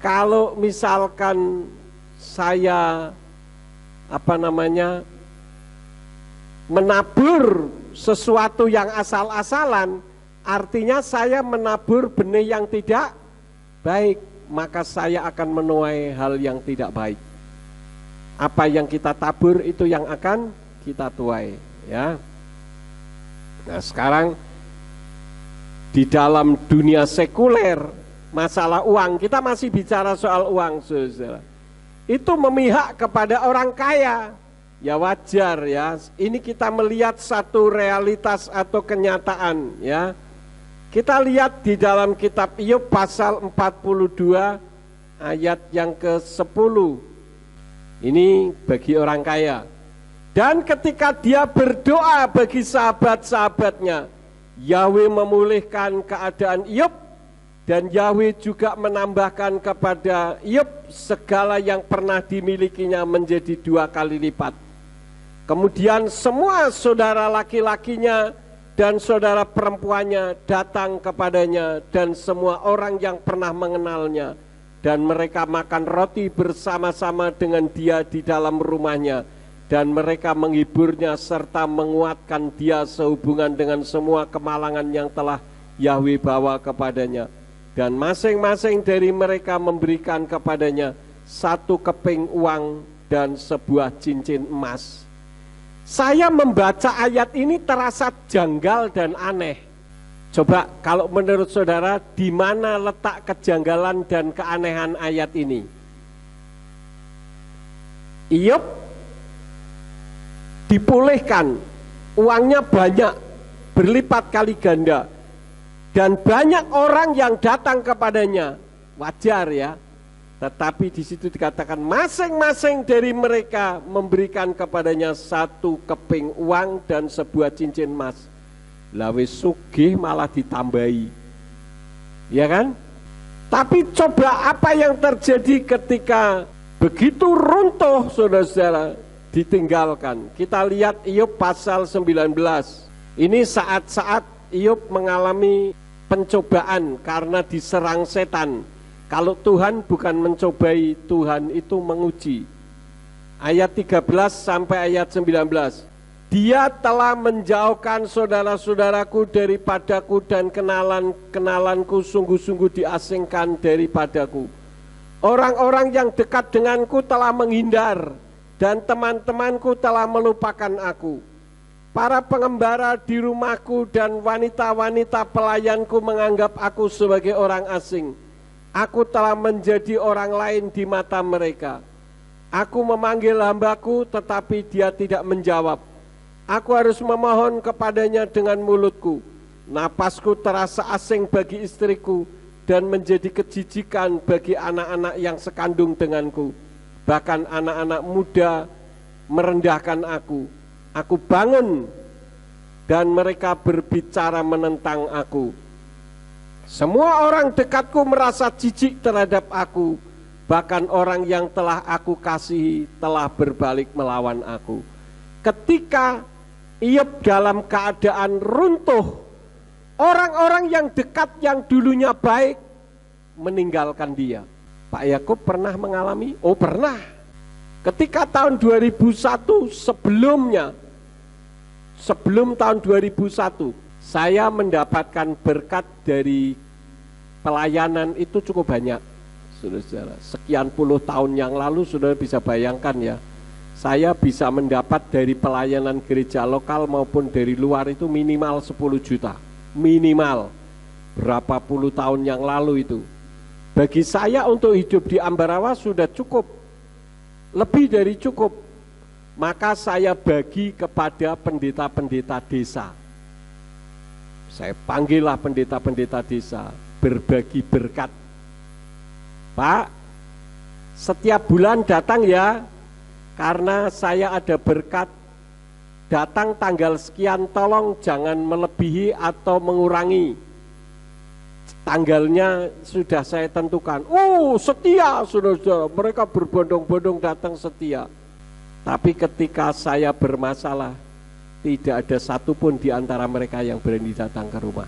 Speaker 1: kalau misalkan saya menabur sesuatu yang asal-asalan, artinya saya menabur benih yang tidak baik, maka saya akan menuai hal yang tidak baik. Apa yang kita tabur itu yang akan kita tuai, ya. Nah, sekarang di dalam dunia sekuler, masalah uang, kita masih bicara soal uang, saudara. Itu memihak kepada orang kaya. Ya wajar ya. Ini kita melihat satu realitas atau kenyataan, ya. Kita lihat di dalam kitab Iyyub pasal 42 ayat yang ke-10. Ini bagi orang kaya. Dan ketika dia berdoa bagi sahabat-sahabatnya, Yahweh memulihkan keadaan Iyyub, dan Yahweh juga menambahkan kepada Iyyub segala yang pernah dimilikinya menjadi 2 kali lipat. Kemudian semua saudara laki-lakinya dan saudara perempuannya datang kepadanya, dan semua orang yang pernah mengenalnya, dan mereka makan roti bersama-sama dengan dia di dalam rumahnya, dan mereka menghiburnya serta menguatkan dia sehubungan dengan semua kemalangan yang telah Yahweh bawa kepadanya. Dan masing-masing dari mereka memberikan kepadanya 1 keping uang dan sebuah cincin emas. Saya membaca ayat ini terasa janggal dan aneh. Coba kalau menurut saudara, di mana letak kejanggalan dan keanehan ayat ini? Iyyub dipulihkan, uangnya banyak, berlipat kali ganda, dan banyak orang yang datang kepadanya, wajar ya. Tetapi di situ dikatakan masing-masing dari mereka memberikan kepadanya 1 keping uang dan sebuah cincin emas. Lawe sugih malah ditambahi, ya kan? Tapi coba apa yang terjadi ketika begitu runtuh, saudara-saudara, ditinggalkan. Kita lihat Iyob pasal 19. Ini saat-saat Iyob mengalami pencobaan karena diserang setan. Kalau Tuhan bukan mencobai, Tuhan itu menguji. Ayat 13 sampai ayat 19. Dia telah menjauhkan saudara-saudaraku daripadaku dan kenalan-kenalanku sungguh-sungguh diasingkan daripadaku. Orang-orang yang dekat denganku telah menghindar dan teman-temanku telah melupakan aku. Para pengembara di rumahku dan wanita-wanita pelayanku menganggap aku sebagai orang asing. Aku telah menjadi orang lain di mata mereka. Aku memanggil hambaku tetapi dia tidak menjawab. Aku harus memohon kepadanya dengan mulutku. Napasku terasa asing bagi istriku dan menjadi kejijikan bagi anak-anak yang sekandung denganku. Bahkan anak-anak muda merendahkan aku. Aku bangun dan mereka berbicara menentang aku. Semua orang dekatku merasa jijik terhadap aku. Bahkan orang yang telah aku kasihi telah berbalik melawan aku. Ketika Iyob dalam keadaan runtuh, orang-orang yang dekat yang dulunya baik meninggalkan dia. Pak Yakub pernah mengalami? Oh pernah. Ketika tahun 2001 sebelum tahun 2001, saya mendapatkan berkat dari pelayanan itu cukup banyak. Saudara, sekian puluh tahun yang lalu saudara bisa bayangkan ya, saya bisa mendapat dari pelayanan gereja lokal maupun dari luar itu minimal 10 juta. Minimal. Berapa puluh tahun yang lalu itu. Bagi saya untuk hidup di Ambarawa sudah cukup. Lebih dari cukup. Maka saya bagi kepada pendeta-pendeta desa. Saya panggillah pendeta-pendeta desa, berbagi berkat. Pak, setiap bulan datang ya, karena saya ada berkat, datang tanggal sekian, tolong jangan melebihi atau mengurangi. Tanggalnya sudah saya tentukan. Oh setia saudara-saudara, mereka berbondong-bondong datang setia. Tapi ketika saya bermasalah, tidak ada satupun di antara mereka yang berani datang ke rumah.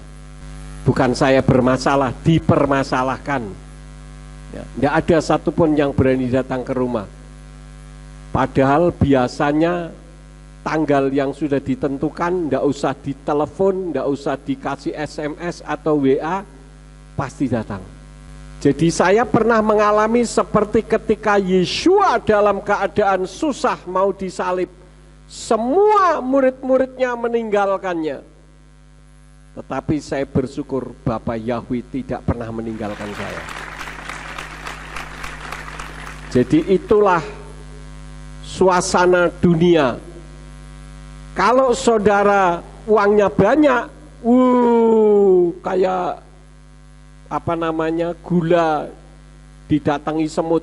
Speaker 1: Bukan saya bermasalah, dipermasalahkan ya, tidak ada satupun yang berani datang ke rumah. Padahal biasanya tanggal yang sudah ditentukan, tidak usah ditelepon, tidak usah dikasih SMS atau WA, pasti datang. Jadi saya pernah mengalami seperti ketika Yeshua dalam keadaan susah mau disalib, semua murid-muridnya meninggalkannya. Tetapi saya bersyukur Bapa Yahweh tidak pernah meninggalkan saya. Jadi itulah suasana dunia. Kalau saudara uangnya banyak, kayak gula didatangi semut.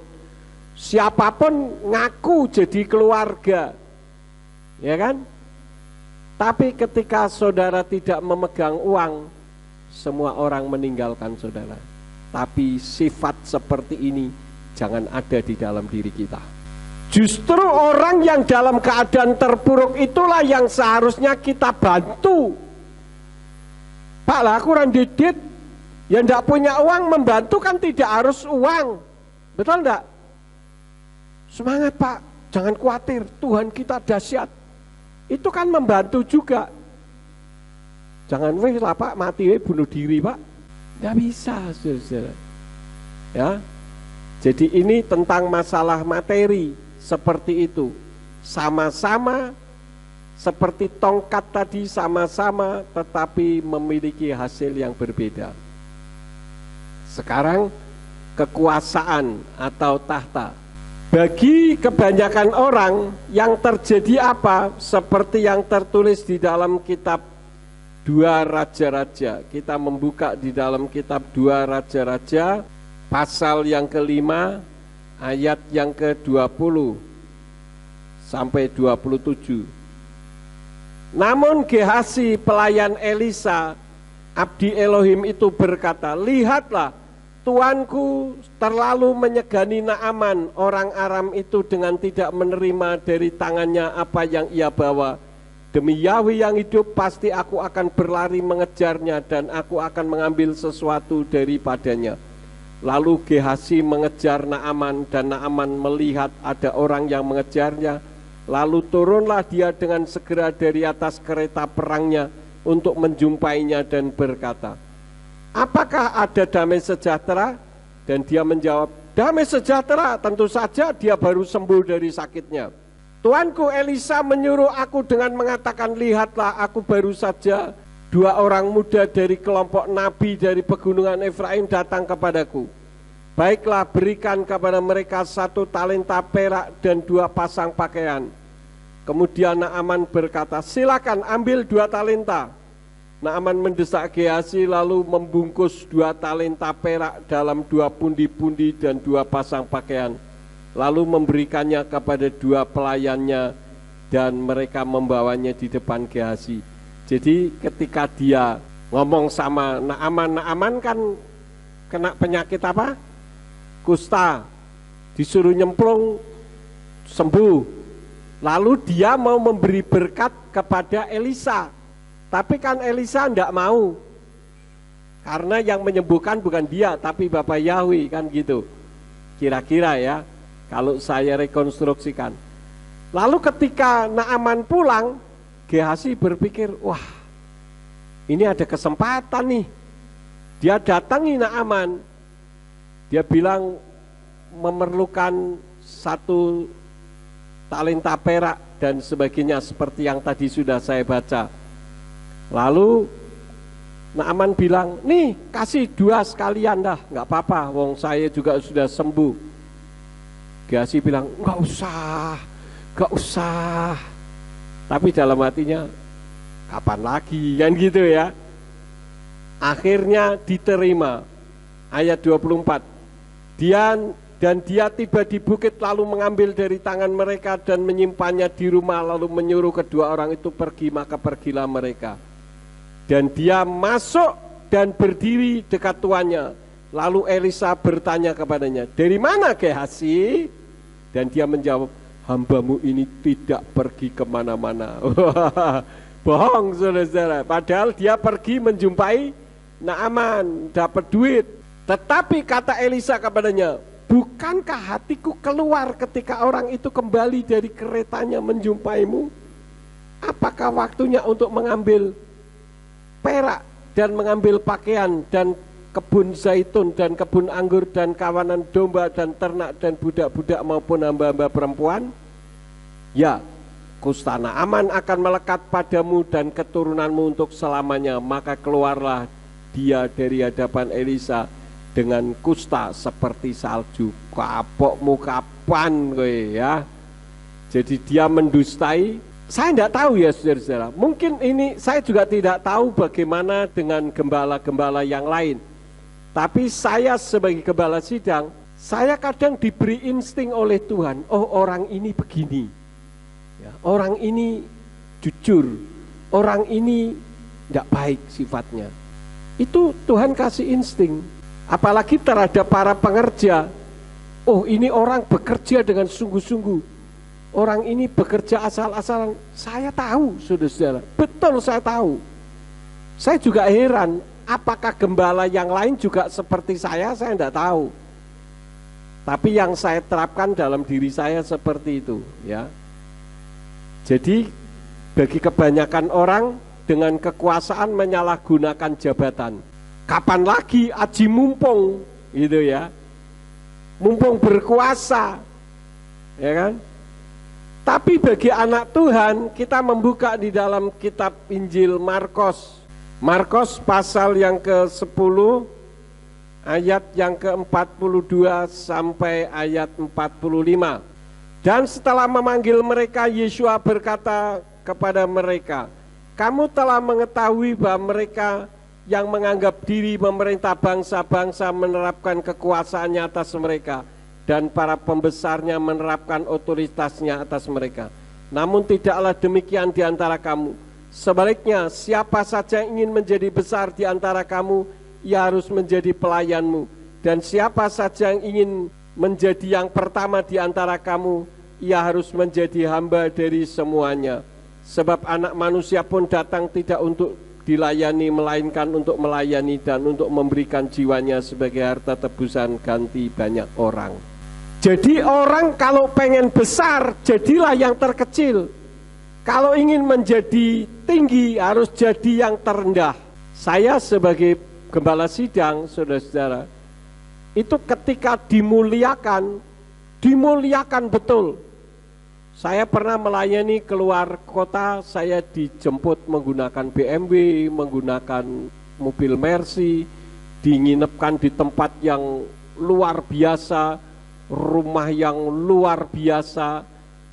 Speaker 1: Siapapun ngaku jadi keluarga. Ya kan? Tapi ketika saudara tidak memegang uang, semua orang meninggalkan saudara. Tapi sifat seperti ini jangan ada di dalam diri kita. Justru orang yang dalam keadaan terpuruk itulah yang seharusnya kita bantu. Pak lah kurang didit, yang tidak punya uang membantu kan tidak harus uang. Betul enggak? Semangat Pak, jangan khawatir, Tuhan kita dahsyat. Itu kan membantu juga. Jangan weh lah Pak, mati bunuh diri Pak. Tidak bisa saudara. Ya. Jadi ini tentang masalah materi seperti itu. Sama-sama seperti tongkat tadi, sama-sama tetapi memiliki hasil yang berbeda. Sekarang kekuasaan atau tahta. Bagi kebanyakan orang yang terjadi apa? Seperti yang tertulis di dalam kitab 2 Raja-Raja. Kita membuka di dalam kitab 2 Raja-Raja, pasal yang kelima, ayat yang ke-20 sampai 27. Namun Gehasi pelayan Elisa, abdi Elohim itu berkata, lihatlah, tuanku terlalu menyegani Naaman orang Aram itu dengan tidak menerima dari tangannya apa yang ia bawa. Demi Yahweh yang hidup, pasti aku akan berlari mengejarnya dan aku akan mengambil sesuatu daripadanya. Lalu Gehasi mengejar Naaman dan Naaman melihat ada orang yang mengejarnya. Lalu turunlah dia dengan segera dari atas kereta perangnya untuk menjumpainya dan berkata, apakah ada damai sejahtera? Dan dia menjawab, damai sejahtera, tentu saja dia baru sembuh dari sakitnya. Tuanku Elisa menyuruh aku dengan mengatakan, lihatlah aku baru saja 2 orang muda dari kelompok nabi dari pegunungan Efraim datang kepadaku. Baiklah, berikan kepada mereka 1 talenta perak dan 2 pasang pakaian. Kemudian Naaman berkata, silakan ambil 2 talenta. Naaman mendesak Gehasi lalu membungkus 2 talenta perak dalam 2 pundi-pundi dan 2 pasang pakaian. Lalu memberikannya kepada 2 pelayannya dan mereka membawanya di depan Gehasi. Jadi ketika dia ngomong sama Naaman, Naaman kan kena penyakit apa? Kusta, disuruh nyemplung, sembuh. Lalu dia mau memberi berkat kepada Elisa, tapi kan Elisa tidak mau, karena yang menyembuhkan bukan dia, tapi Bapak Yahweh, kan gitu. Kira-kira ya, kalau saya rekonstruksikan. Lalu ketika Naaman pulang, Gehasi berpikir, wah, ini ada kesempatan nih. Dia datangi Naaman. Dia bilang memerlukan 1 talenta perak dan sebagainya seperti yang tadi sudah saya baca. Lalu Naaman bilang, nih kasih 2 sekalian dah, nggak apa-apa, wong saya juga sudah sembuh. Gehasi bilang, nggak usah. Tapi dalam hatinya, kapan lagi, kan gitu ya. Akhirnya diterima. Ayat 24. Dan dia tiba di bukit lalu mengambil dari tangan mereka dan menyimpannya di rumah, lalu menyuruh kedua orang itu pergi, maka pergilah mereka. Dan dia masuk dan berdiri dekat tuannya. Lalu Elisa bertanya kepadanya, dari mana Gehasi? Dan dia menjawab, hambamu ini tidak pergi kemana-mana. Bohong saudara-saudara. Padahal dia pergi menjumpai Naaman, dapat duit. Tetapi kata Elisa kepadanya, bukankah hatiku keluar ketika orang itu kembali dari keretanya menjumpaimu? Apakah waktunya untuk mengambil perak dan mengambil pakaian dan kebun zaitun dan kebun anggur dan kawanan domba dan ternak dan budak-budak maupun hamba-hamba perempuan? Ya, kusta Naaman akan melekat padamu dan keturunanmu untuk selamanya. Maka keluarlah dia dari hadapan Elisa dengan kusta seperti salju. Kapokmu kapan gue ya? Jadi dia mendustai. Saya tidak tahu ya saudara-saudara. Mungkin ini saya juga tidak tahu bagaimana dengan gembala-gembala yang lain. Tapi saya sebagai gembala sidang, saya kadang diberi insting oleh Tuhan. Oh, orang ini begini, ya, orang ini jujur, orang ini tidak baik sifatnya. Itu Tuhan kasih insting. Apalagi terhadap para pengerja. Oh, ini orang bekerja dengan sungguh-sungguh. Orang ini bekerja asal-asalan. Saya tahu, saudara-saudara. Betul, saya tahu. Saya juga heran, apakah gembala yang lain juga seperti saya tidak tahu. Tapi yang saya terapkan dalam diri saya seperti itu, ya. Jadi bagi kebanyakan orang dengan kekuasaan menyalahgunakan jabatan. Kapan lagi aji mumpung, gitu ya. Mumpung berkuasa, ya kan? Tapi bagi anak Tuhan, kita membuka di dalam kitab Injil Markos. Markos pasal yang ke-10 ayat yang ke-42 sampai ayat 45. Dan setelah memanggil mereka, Yesua berkata kepada mereka, kamu telah mengetahui bahwa mereka yang menganggap diri memerintah bangsa-bangsa menerapkan kekuasaannya atas mereka, dan para pembesarnya menerapkan otoritasnya atas mereka. Namun tidaklah demikian di antara kamu. Sebaliknya, siapa saja yang ingin menjadi besar di antara kamu, ia harus menjadi pelayanmu. Dan siapa saja yang ingin menjadi yang pertama di antara kamu, ia harus menjadi hamba dari semuanya. Sebab anak manusia pun datang tidak untuk dilayani, melainkan untuk melayani dan untuk memberikan jiwanya sebagai harta tebusan ganti banyak orang. Jadi orang kalau pengen besar, jadilah yang terkecil. Kalau ingin menjadi tinggi, harus jadi yang terendah. Saya sebagai gembala sidang, saudara-saudara, itu ketika dimuliakan betul. Saya pernah melayani keluar kota, saya dijemput menggunakan BMW, menggunakan mobil Mercy, dinginepkan di tempat yang luar biasa, rumah yang luar biasa,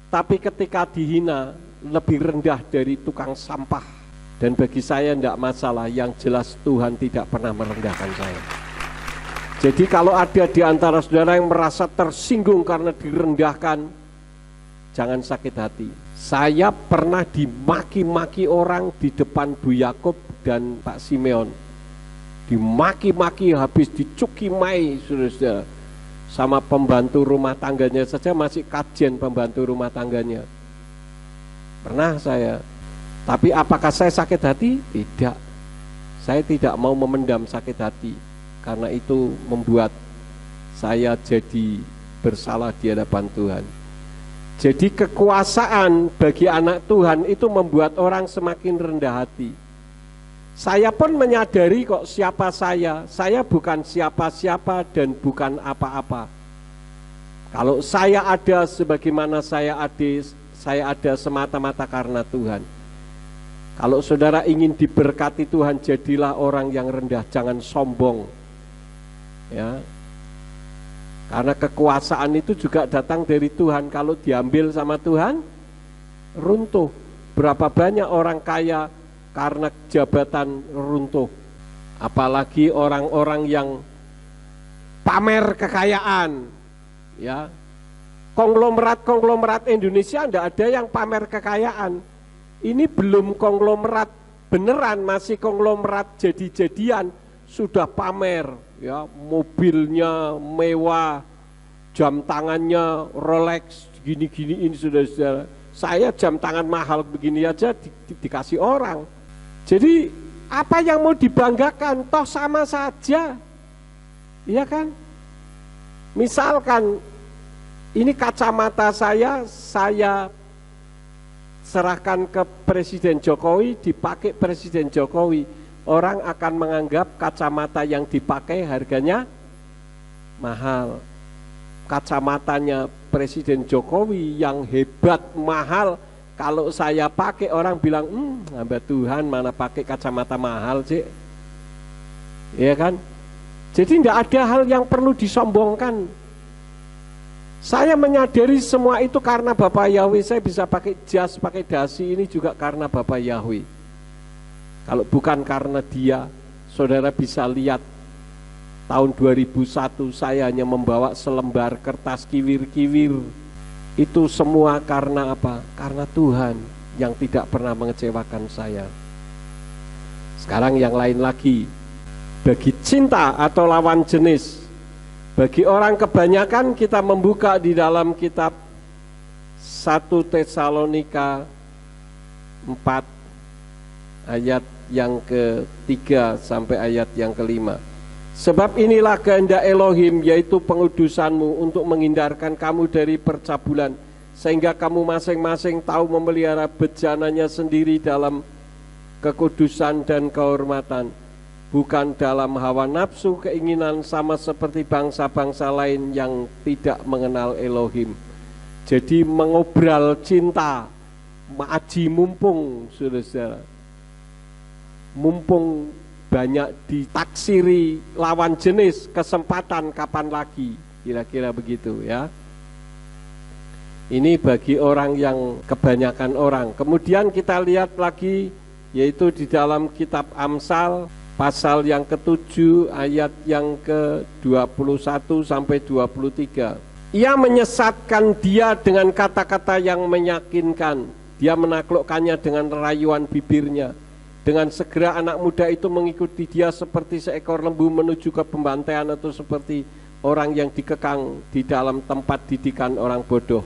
Speaker 1: tapi ketika dihina, lebih rendah dari tukang sampah. Dan bagi saya tidak masalah, yang jelas Tuhan tidak pernah merendahkan saya. Jadi kalau ada di antara saudara yang merasa tersinggung karena direndahkan, jangan sakit hati. Saya pernah dimaki-maki orang di depan Bu Yakub dan Pak Simeon. Dimaki-maki, habis dicukimai, saudara-saudara. Sama pembantu rumah tangganya saja, masih kajian pembantu rumah tangganya. Pernah saya. Tapi apakah saya sakit hati? Tidak. Saya tidak mau memendam sakit hati, karena itu membuat saya jadi bersalah di hadapan Tuhan. Jadi kekuasaan bagi anak Tuhan itu membuat orang semakin rendah hati. Saya pun menyadari kok siapa saya. Saya bukan siapa-siapa dan bukan apa-apa. Kalau saya ada sebagaimana saya ada semata-mata karena Tuhan. Kalau saudara ingin diberkati Tuhan, jadilah orang yang rendah, jangan sombong. Ya. Karena kekuasaan itu juga datang dari Tuhan. Kalau diambil sama Tuhan, runtuh. Berapa banyak orang kaya karena jabatan runtuh. Apalagi orang-orang yang pamer kekayaan. Ya, konglomerat Indonesia tidak ada yang pamer kekayaan. Ini belum konglomerat beneran, masih konglomerat jadi-jadian, sudah pamer. Ya, mobilnya mewah, jam tangannya Rolex, gini-gini ini saudara-saudara. Saya jam tangan mahal begini aja dikasih orang. Jadi apa yang mau dibanggakan? Toh sama saja, iya kan? Misalkan ini kacamata saya serahkan ke Presiden Jokowi, dipakai Presiden Jokowi. Orang akan menganggap kacamata yang dipakai harganya mahal. Kacamatanya Presiden Jokowi yang hebat, mahal. Kalau saya pakai, orang bilang, hamba Tuhan mana pakai kacamata mahal sih. Iya kan? Jadi tidak ada hal yang perlu disombongkan. Saya menyadari semua itu karena Bapak Yahweh. Saya bisa pakai jas, pakai dasi ini juga karena Bapak Yahweh. Kalau bukan karena Dia, saudara bisa lihat tahun 2001 saya hanya membawa selembar kertas kiwir-kiwir. Itu semua karena apa? Karena Tuhan yang tidak pernah mengecewakan saya. Sekarang yang lain lagi. Bagi cinta atau lawan jenis, bagi orang kebanyakan kita membuka di dalam kitab 1 Tesalonika 4 ayat yang ke-3 sampai ayat yang ke-5. Sebab inilah kehendak Elohim, yaitu pengudusanmu, untuk menghindarkan kamu dari percabulan, sehingga kamu masing-masing tahu memelihara bejananya sendiri dalam kekudusan dan kehormatan, bukan dalam hawa nafsu keinginan sama seperti bangsa-bangsa lain yang tidak mengenal Elohim. Jadi mengobral cinta, aji mumpung, saudara-saudara. Mumpung banyak ditaksiri lawan jenis, kesempatan kapan lagi, kira-kira begitu ya. Ini bagi orang yang kebanyakan orang. Kemudian kita lihat lagi, yaitu di dalam kitab Amsal pasal yang ke-7 ayat yang ke-21 sampai 23. Ia menyesatkan dia dengan kata-kata yang meyakinkan. Dia menaklukkannya dengan rayuan bibirnya. Dengan segera anak muda itu mengikuti dia seperti seekor lembu menuju ke pembantaian, atau seperti orang yang dikekang di dalam tempat didikan orang bodoh.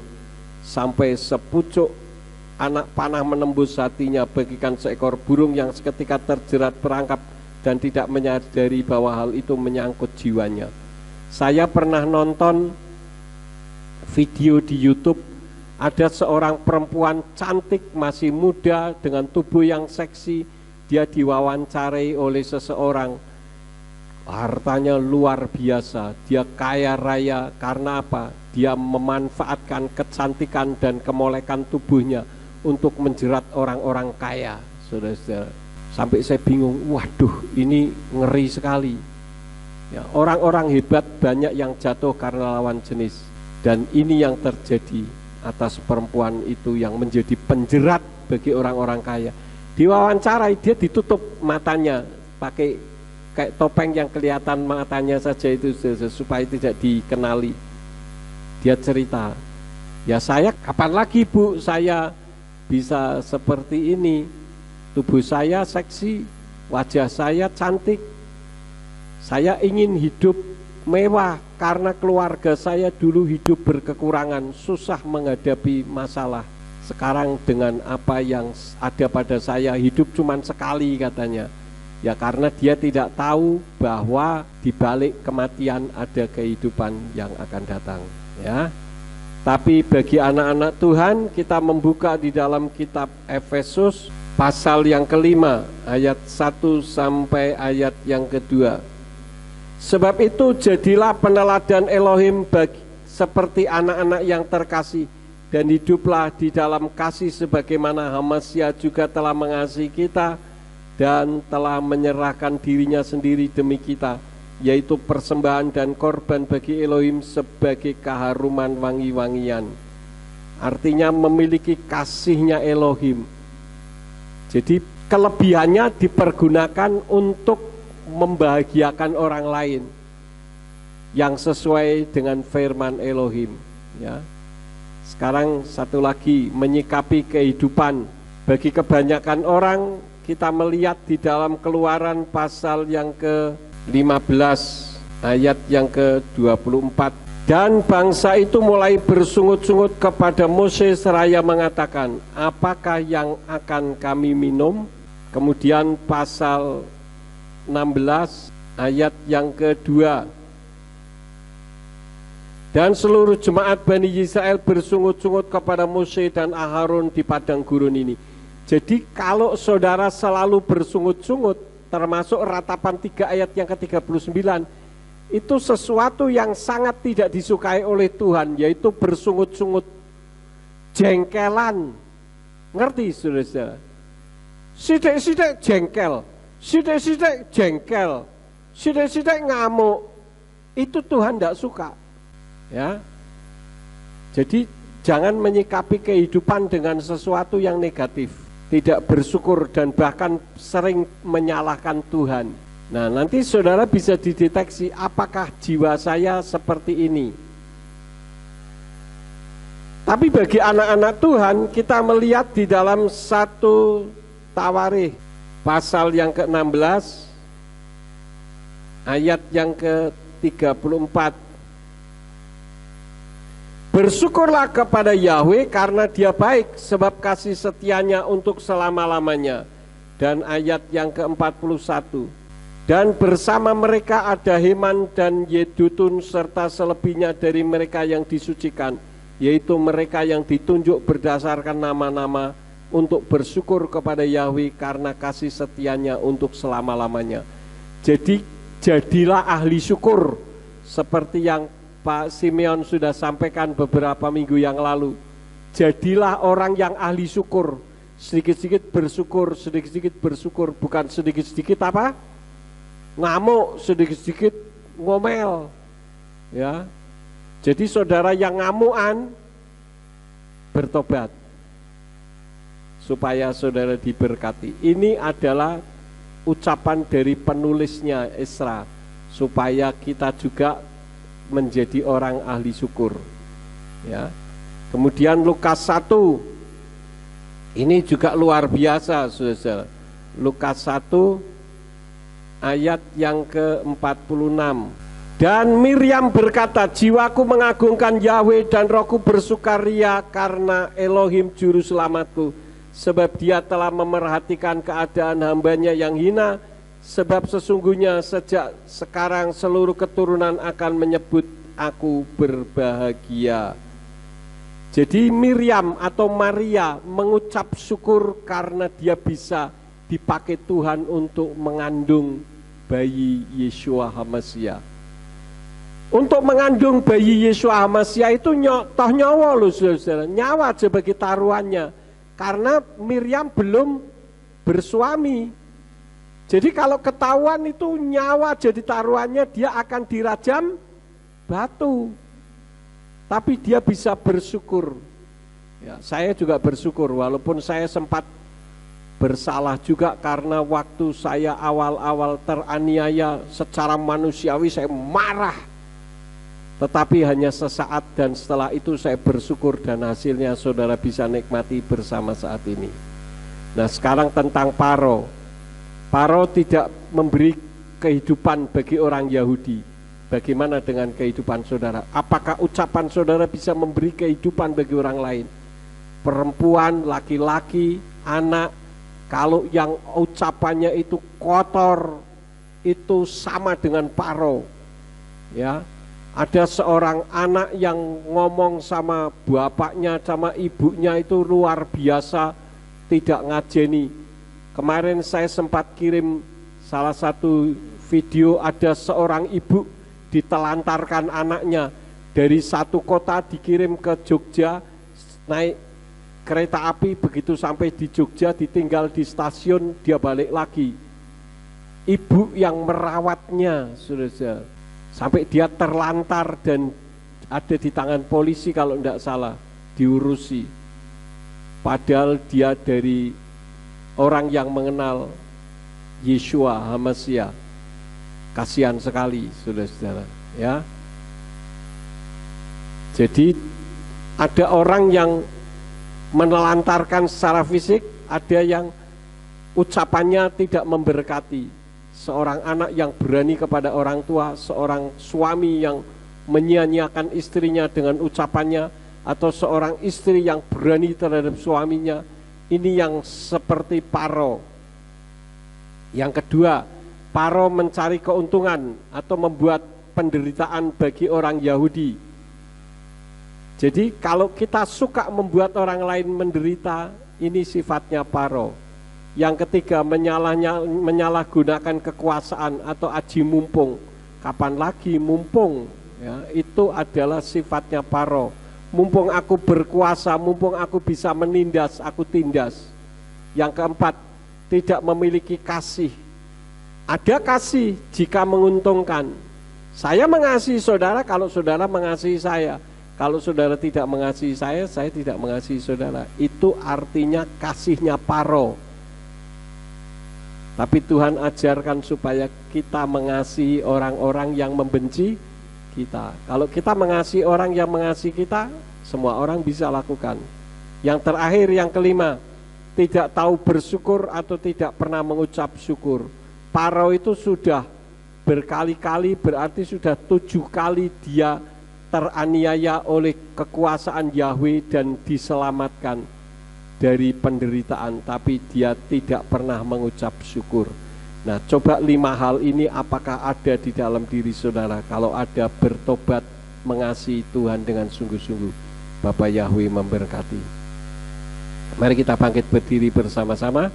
Speaker 1: Sampai sepucuk anak panah menembus hatinya, bagikan seekor burung yang seketika terjerat perangkap dan tidak menyadari bahwa hal itu menyangkut jiwanya. Saya pernah nonton video di YouTube, ada seorang perempuan cantik, masih muda, dengan tubuh yang seksi. Dia diwawancarai oleh seseorang, hartanya luar biasa, dia kaya raya. Karena apa? Dia memanfaatkan kecantikan dan kemolekan tubuhnya untuk menjerat orang-orang kaya, saudara-saudara. Sampai saya bingung, waduh, ini ngeri sekali ya, orang-orang hebat banyak yang jatuh karena lawan jenis. Dan ini yang terjadi atas perempuan itu yang menjadi penjerat bagi orang-orang kaya. Diwawancarai, dia ditutup matanya pakai kayak topeng yang kelihatan matanya saja itu, supaya tidak dikenali. Dia cerita, ya saya kapan lagi Bu saya bisa seperti ini, tubuh saya seksi, wajah saya cantik, saya ingin hidup mewah karena keluarga saya dulu hidup berkekurangan, susah menghadapi masalah. Sekarang dengan apa yang ada pada saya, hidup cuman sekali katanya. Ya karena dia tidak tahu bahwa di balik kematian ada kehidupan yang akan datang ya. Tapi bagi anak-anak Tuhan, kita membuka di dalam kitab Efesus pasal yang ke-5 ayat 1 sampai ayat yang ke-2. Sebab itu jadilah peneladan Elohim seperti anak-anak yang terkasih, dan hiduplah di dalam kasih sebagaimana Hamasya juga telah mengasihi kita dan telah menyerahkan dirinya sendiri demi kita, yaitu persembahan dan korban bagi Elohim sebagai keharuman wangi-wangian. Artinya memiliki kasihnya Elohim. Jadi kelebihannya dipergunakan untuk membahagiakan orang lain yang sesuai dengan firman Elohim ya. Sekarang satu lagi, menyikapi kehidupan. Bagi kebanyakan orang, kita melihat di dalam Keluaran pasal yang ke-15 ayat yang ke-24. Dan bangsa itu mulai bersungut-sungut kepada Mose seraya mengatakan, apakah yang akan kami minum? Kemudian pasal 16 ayat yang kedua. Dan seluruh jemaat Bani Israel bersungut-sungut kepada Mose dan Aharon di padang gurun ini. Jadi kalau saudara selalu bersungut-sungut, termasuk ratapan 3 ayat yang ke-39, itu sesuatu yang sangat tidak disukai oleh Tuhan, yaitu bersungut-sungut, jengkelan. Ngerti saudara-saudara? Sidik-sidik jengkel, sidik-sidik jengkel, sidik-sidik ngamuk. Itu Tuhan tidak suka. Ya, jadi jangan menyikapi kehidupan dengan sesuatu yang negatif, tidak bersyukur dan bahkan sering menyalahkan Tuhan. Nah, nanti saudara bisa dideteksi apakah jiwa saya seperti ini. Tapi bagi anak-anak Tuhan, kita melihat di dalam 1 Tawarikh pasal yang ke-16 ayat yang ke-34. Bersyukurlah kepada Yahweh karena Dia baik, sebab kasih setianya untuk selama-lamanya. Dan ayat yang ke-41. Dan bersama mereka ada Heman dan Yedutun serta selebihnya dari mereka yang disucikan, yaitu mereka yang ditunjuk berdasarkan nama-nama untuk bersyukur kepada Yahweh karena kasih setianya untuk selama-lamanya. Jadi jadilah ahli syukur seperti yang Pak Simeon sudah sampaikan beberapa minggu yang lalu. Jadilah orang yang ahli syukur. Sedikit-sedikit bersyukur, sedikit-sedikit bersyukur. Bukan sedikit-sedikit apa? ngamuk, sedikit-sedikit ngomel. Ya. Jadi saudara yang ngamuan bertobat supaya saudara diberkati. Ini adalah ucapan dari penulisnya Esra supaya kita juga menjadi orang ahli syukur. Ya. Kemudian Lukas 1 ini juga luar biasa, saudara. Lukas 1 ayat yang ke-46. Dan Miriam berkata, jiwaku mengagungkan Yahweh dan rohku bersukaria karena Elohim juru selamatku, sebab dia telah memerhatikan keadaan hambanya yang hina, sebab sesungguhnya sejak sekarang seluruh keturunan akan menyebut aku berbahagia. Jadi Miriam atau Maria mengucap syukur karena dia bisa dipakai Tuhan untuk mengandung bayi Yeshua HaMashiach. Untuk mengandung bayi Yeshua HaMashiach itu toh nyawa loh saudara, nyawa sebagai taruhannya. Karena Miriam belum bersuami. Jadi kalau ketahuan itu nyawa jadi taruhannya, dia akan dirajam batu. Tapi dia bisa bersyukur. Ya, saya juga bersyukur walaupun saya sempat bersalah juga karena waktu saya awal-awal teraniaya secara manusiawi saya marah. Tetapi hanya sesaat dan setelah itu saya bersyukur dan hasilnya saudara bisa nikmati bersama saat ini. Nah sekarang tentang Paro. Paro tidak memberi kehidupan bagi orang Yahudi. Bagaimana dengan kehidupan saudara? Apakah ucapan saudara bisa memberi kehidupan bagi orang lain? Perempuan, laki-laki, anak, kalau yang ucapannya itu kotor, itu sama dengan Paro. Ya. Ada seorang anak yang ngomong sama bapaknya, sama ibunya itu luar biasa, tidak ngajeni. Kemarin saya sempat kirim salah satu video, ada seorang ibu ditelantarkan anaknya dari satu kota dikirim ke Jogja, naik kereta api, begitu sampai di Jogja ditinggal di stasiun, dia balik lagi. Ibu yang merawatnya, saudara, sampai dia terlantar dan ada di tangan polisi kalau tidak salah, diurusi. Padahal dia dari orang yang mengenal Yeshua HaMashiach. Kasihan sekali, saudara-saudara. Ya. Jadi ada orang yang menelantarkan secara fisik, ada yang ucapannya tidak memberkati. Seorang anak yang berani kepada orang tua, seorang suami yang menyia-nyiakan istrinya dengan ucapannya, atau seorang istri yang berani terhadap suaminya, ini yang seperti Paro. Yang kedua, Paro mencari keuntungan atau membuat penderitaan bagi orang Yahudi. Jadi kalau kita suka membuat orang lain menderita, ini sifatnya Paro. Yang ketiga, menyalahgunakan kekuasaan atau aji mumpung. Kapan lagi mumpung? Ya, itu adalah sifatnya Paro. Mumpung aku berkuasa, mumpung aku bisa menindas, aku tindas. Yang keempat, tidak memiliki kasih. Ada kasih jika menguntungkan. Saya mengasihi saudara kalau saudara mengasihi saya. Kalau saudara tidak mengasihi saya tidak mengasihi saudara. Itu artinya kasihnya Paro. Tapi Tuhan ajarkan supaya kita mengasihi orang-orang yang membenci kita. Kalau kita mengasihi orang yang mengasihi kita, semua orang bisa lakukan. Yang terakhir, yang kelima, tidak tahu bersyukur atau tidak pernah mengucap syukur. Paro itu sudah berkali-kali, berarti sudah 7 kali dia teraniaya oleh kekuasaan Yahweh dan diselamatkan dari penderitaan, tapi dia tidak pernah mengucap syukur. Nah, coba 5 hal ini apakah ada di dalam diri saudara? Kalau ada, bertobat, mengasihi Tuhan dengan sungguh-sungguh. Bapak Yahweh memberkati. Mari kita bangkit berdiri bersama-sama.